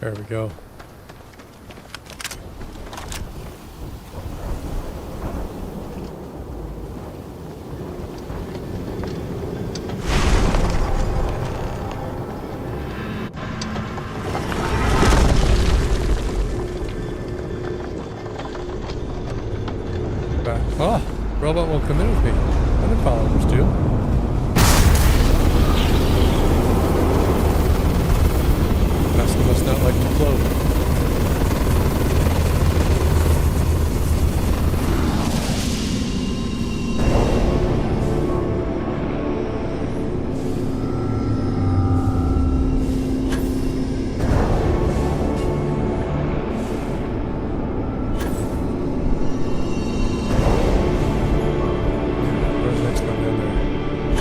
There we go. Oh, robot won't come in with me. Other followers do. Master must not like to float.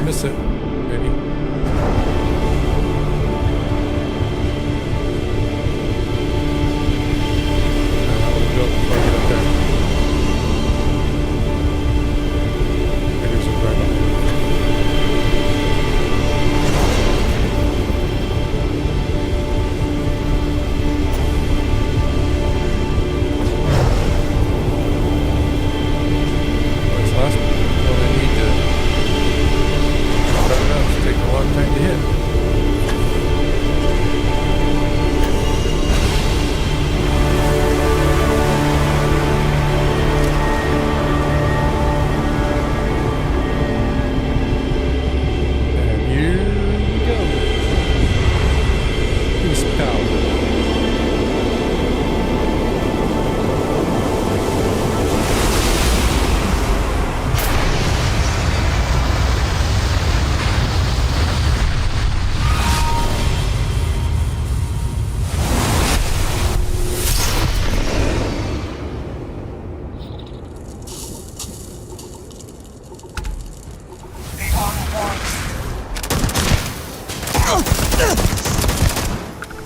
Miss it, maybe. We'll go before I get up there. Figures are right behind me. What's last one? Well, I need to. It's taking a long time to hit. And here we go. Peace power.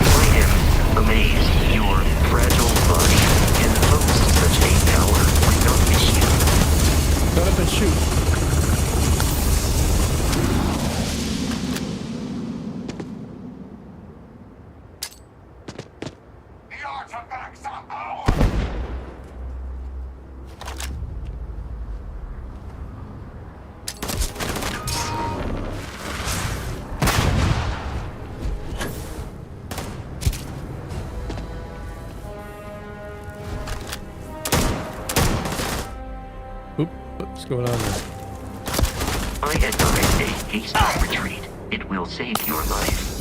I am amazed your fragile body can host such a power without issue. Shut up and shoot. Oop, what's going on there? I advise a hasty retreat. It will save your life.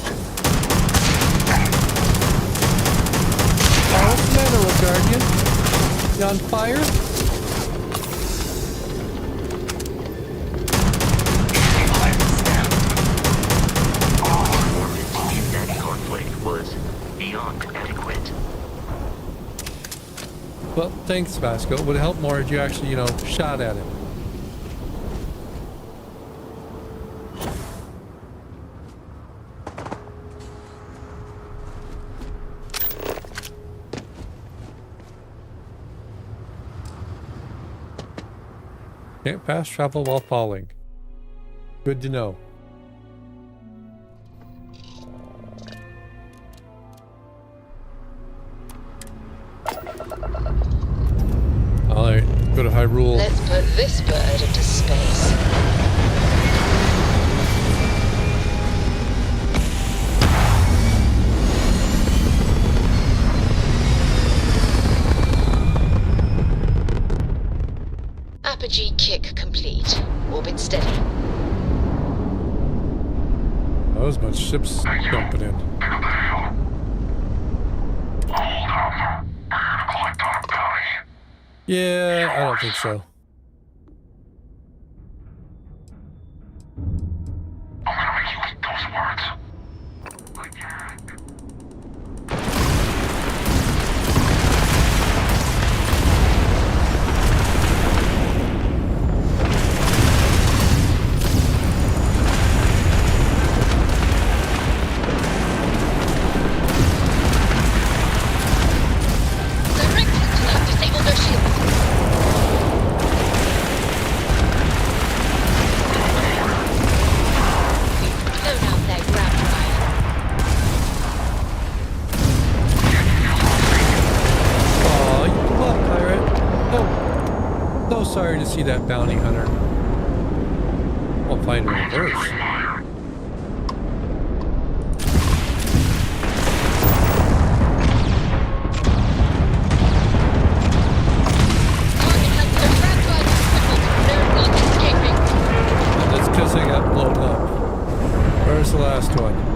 Oh, what's the matter, little guardian? You on fire? Performance in that conflict was beyond adequate. Well, thanks, Vasco. It would have helped more if you actually, shot at him. Can't fast travel while falling. Good to know. Alright, go to Hyrule. Let's put this bird into space. complete. Orbit steady. Oh, there's a bunch of ships jumping in. Yeah, I don't think so. Sorry to see that bounty hunter. I'll fight in reverse. That's because I got blown up. Where's the last one?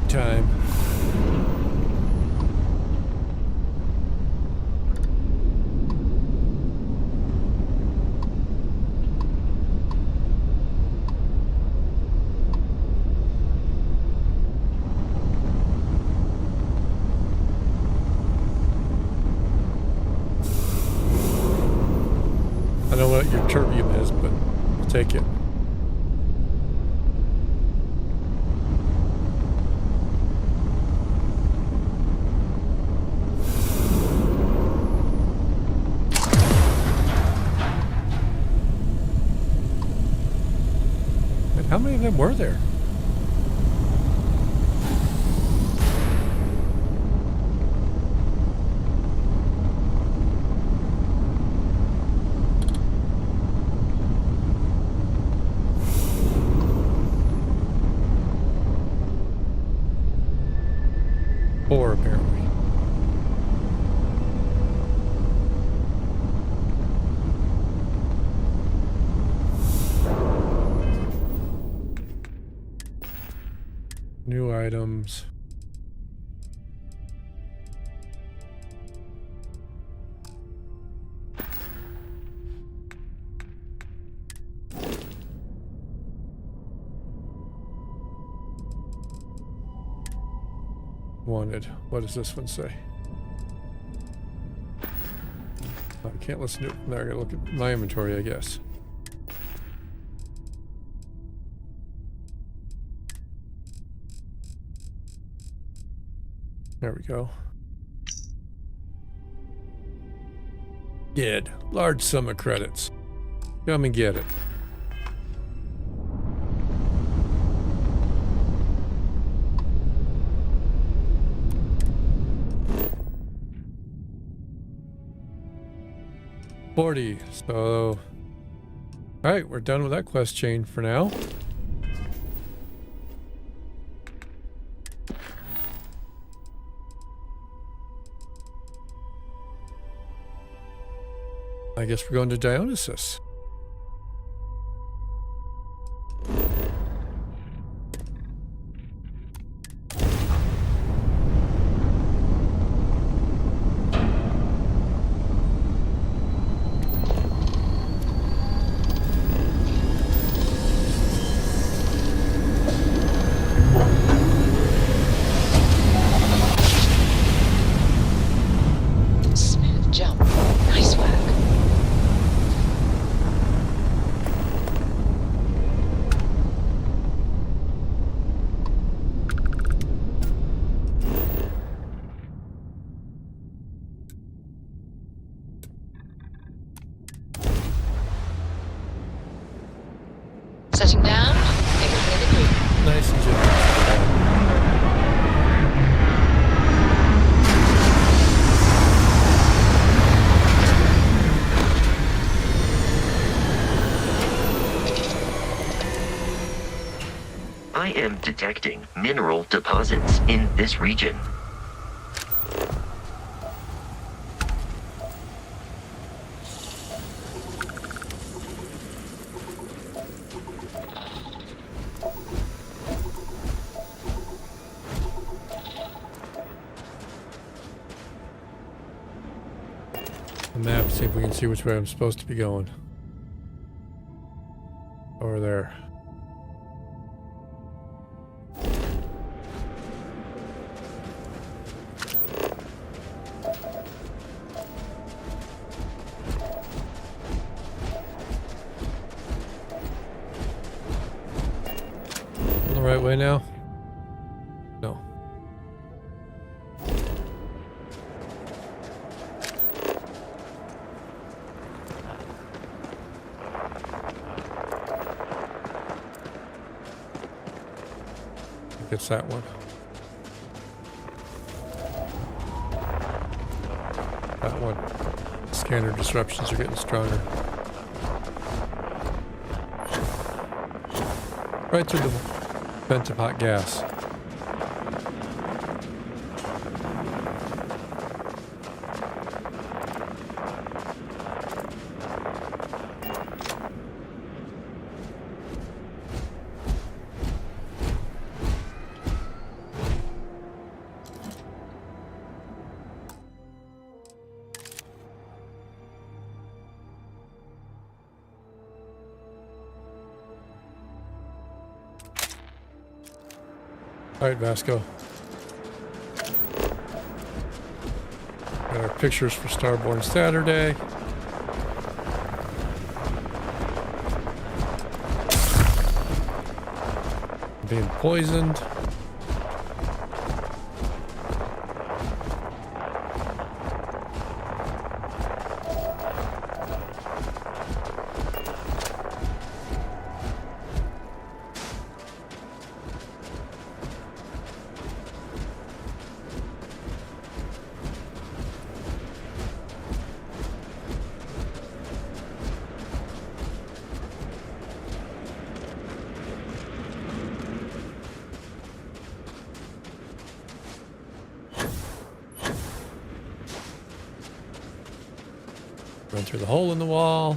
Time. I don't know what your terbium is, but I'll take it. How many of them were there? Four, apparently. New items. Wanted. What does this one say? I can't listen to it from there. I gotta look at my inventory, I guess. There we go. Did. Large sum of credits. Come and get it. $40. So, all right, we're done with that quest chain for now. I guess we're going to Dionysus. am detecting mineral deposits in this region. The map, see if we can see which way I'm supposed to be going. Over there. The right way now? No. It's that one. That one. Scanner disruptions are getting stronger. Right through the vent of hot gas. All right, Vasco. Got our pictures for Starborn Saturday. Being poisoned. Run through the hole in the wall.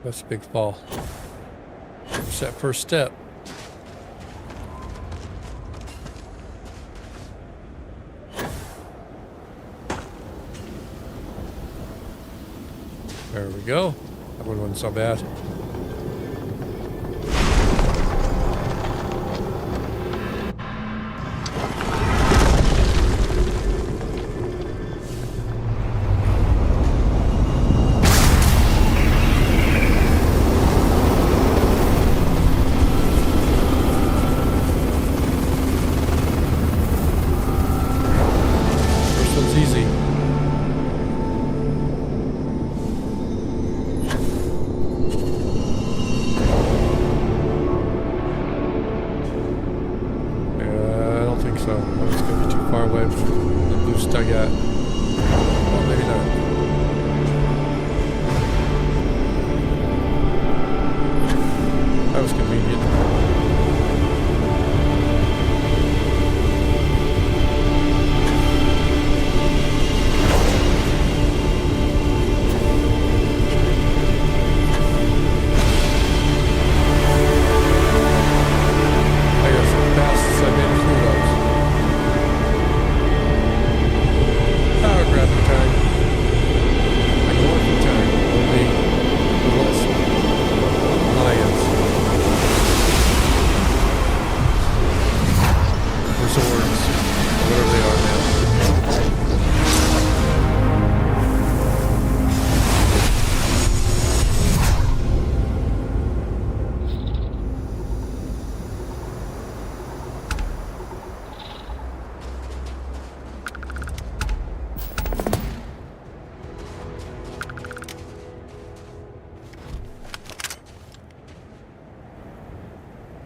That's a big fall. It's that first step. There we go. That one wasn't so bad.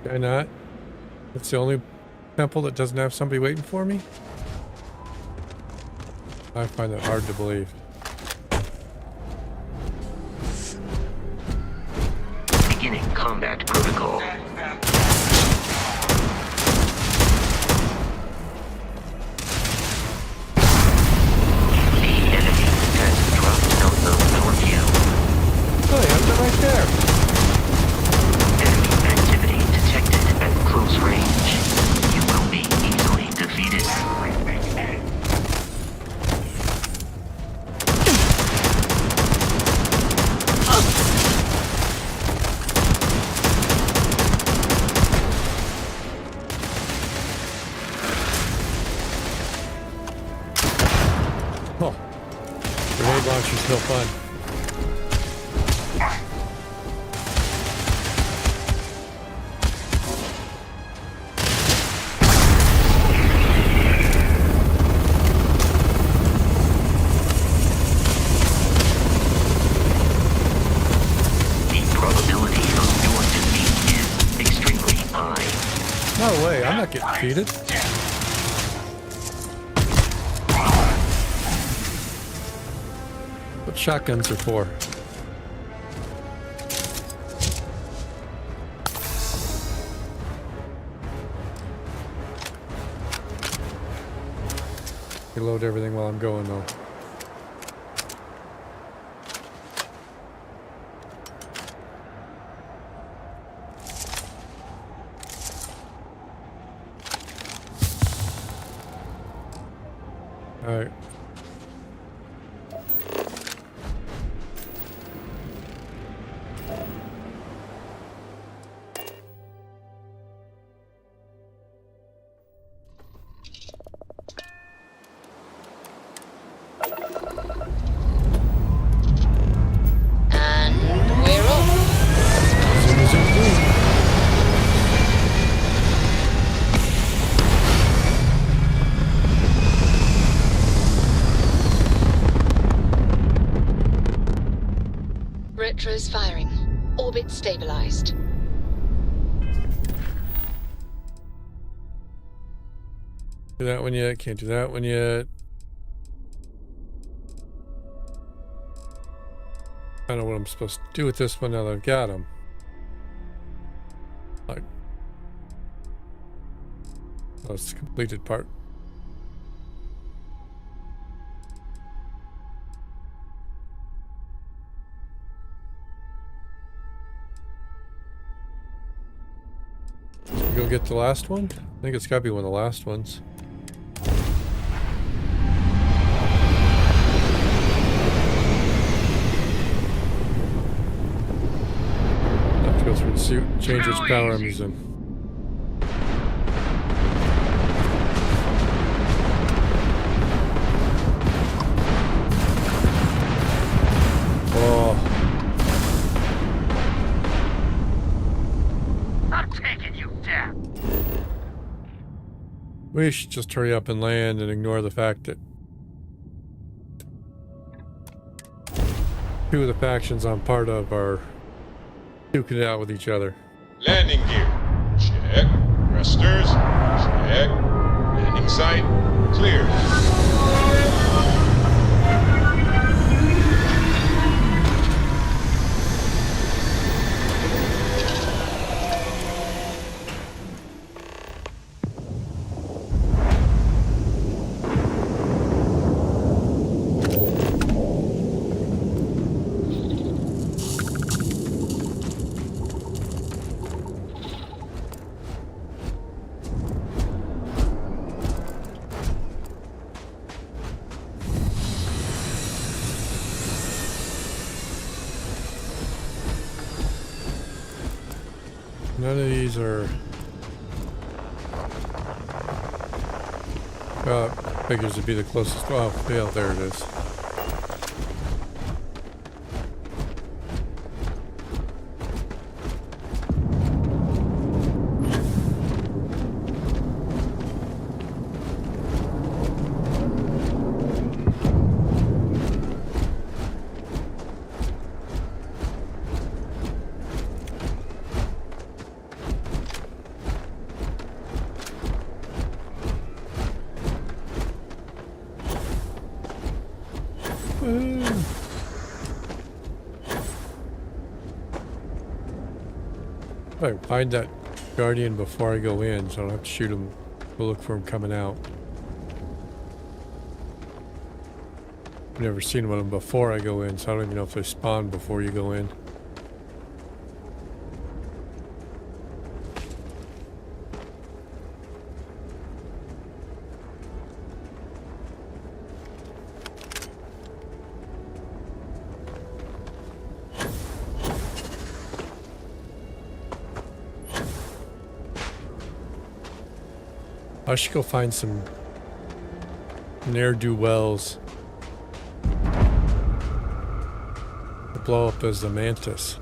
Why not? It's the only temple that doesn't have somebody waiting for me? I find that hard to believe. Beginning combat protocol. The enemy has dropped out of our view. Oh, yeah, they're right there. Enemy activity detected at close range. You will be easily defeated. Oh, grenade launcher's no fun. The probability of your defeat is extremely high. No way, I'm not getting defeated. What shotguns are for? Reload everything while I'm going though. All right. And we're off. Retro's firing. Orbit stabilized. Do that one yet. Can't do that one yet. I don't know what I'm supposed to do with this one now that I've got him. Like, oh, it's the completed part. Go get the last one? I think it's gotta be one of the last ones. Have to go through the suit, change which power I'm using. Oh. I'm taking you down. We should just hurry up and land and ignore the fact that two of the factions I'm part of are duking it out with each other. Landing gear. Check. Thrusters. Check. Landing site. Clear. None of these are... figures to be the closest... Oh, yeah, there it is. Right, find that Guardian before I go in, so I don't have to shoot him. We'll look for him coming out. I've never seen one of them before I go in, so I don't even know if they spawn before you go in. I should go find some ne'er-do-wells to blow up as the mantis.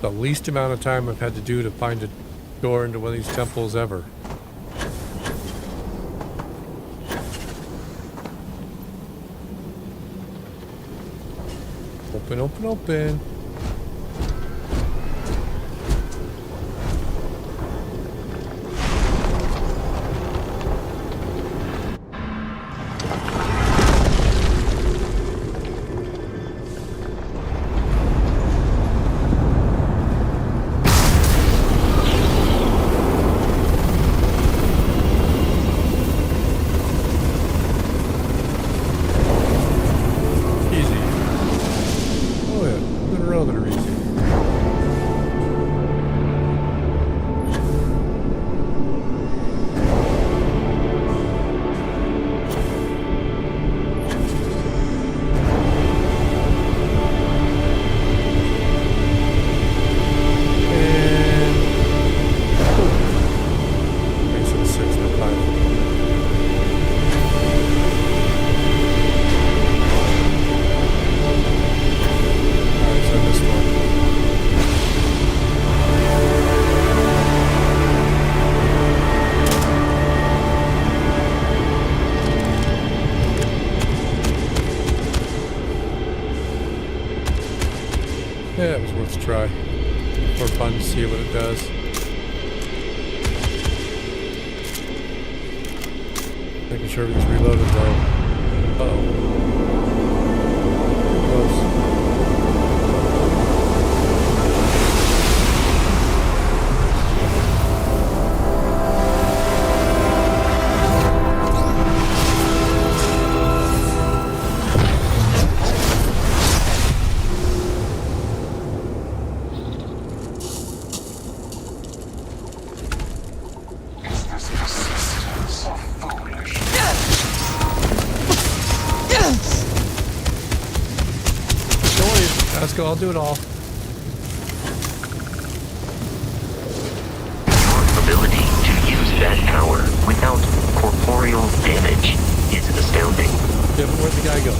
The least amount of time I've had to do to find a door into one of these temples ever. Open, open, open. Yeah, it was worth a try. For fun to see what it does. Making sure everything's reloaded though. Uh-oh. Close. Let's go, I'll do it all. Your ability to use that power without corporeal damage is astounding. Yeah, but where'd the guy go?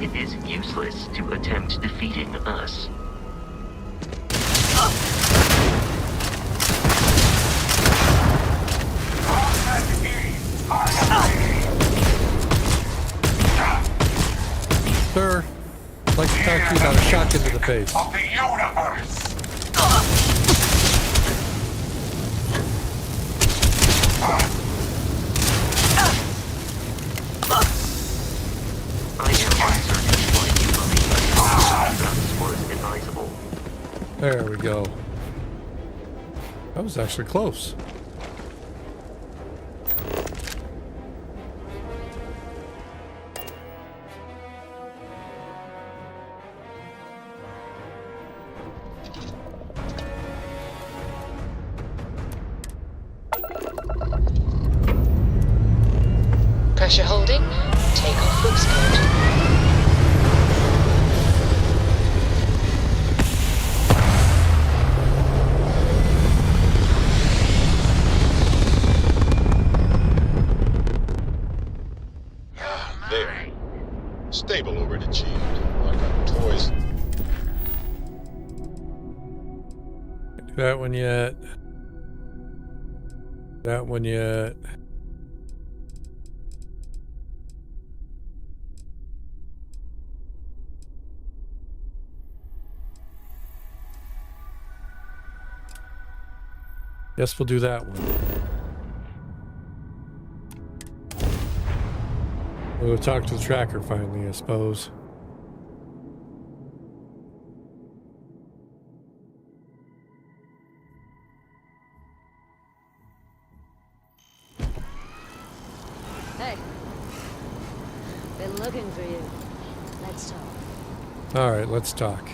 It is useless to attempt defeating us. Sir, I'd like to talk to you about a shotgun to the face. Of the universe. I am uncertain why you believe that was advisable. There we go. That was actually close. Pressure holding. Takeoff looks good. There. Stable already achieved. I got toys. Can't do that one yet. That one yet. Guess we'll do that one. We'll talk to the tracker finally, I suppose. Hey. Been looking for you. Let's talk. Alright, let's talk.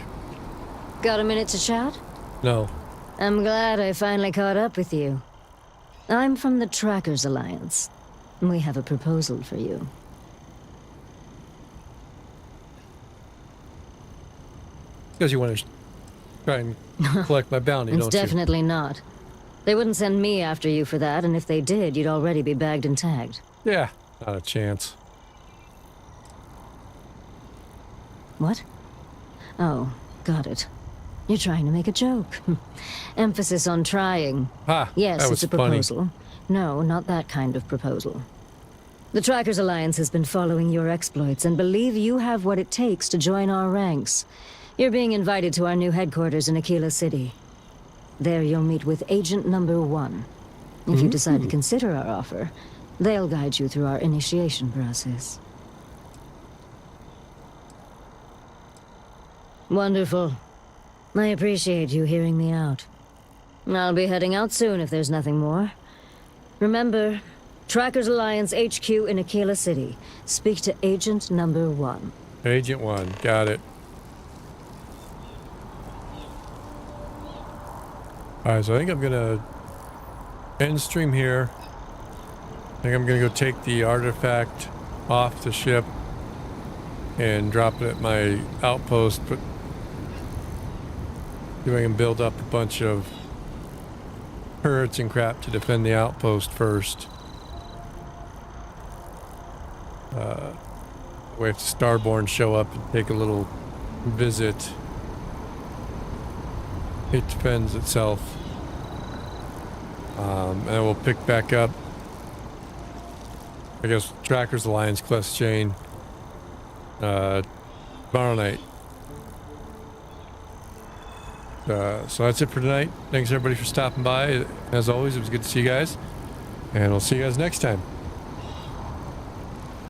Got a minute to chat? No. I'm glad I finally caught up with you. I'm from the Trackers Alliance. We have a proposal for you. Because you want to try and collect my bounty, It's don't you? definitely not. They wouldn't send me after you for that, and if they did, you'd already be bagged and tagged. Yeah, not a chance. What? Oh, got it. You're trying to make a joke. Emphasis on trying. Ha! Yes, that it's was a funny. proposal. No, not that kind of proposal. The Trackers Alliance has been following your exploits and believe you have what it takes to join our ranks. You're being invited to our new headquarters in Aquila City. There you'll meet with Agent Number 1. If you decide to consider our offer, they'll guide you through our initiation process. Wonderful. I appreciate you hearing me out. I'll be heading out soon if there's nothing more. Remember, Trackers Alliance HQ in Aquila City. Speak to Agent Number 1. Agent 1, got it. Alright, so I think I'm gonna end stream here. I think I'm gonna go take the artifact off the ship and drop it at my outpost, but see if I can build up a bunch of turrets and crap to defend the outpost first. Wait for Starborn show up and take a little visit. It defends itself. And we'll pick back up, I guess, Trackers Alliance quest chain tomorrow night. So that's it for tonight. Thanks everybody for stopping by. As always, it was good to see you guys. And we'll see you guys next time.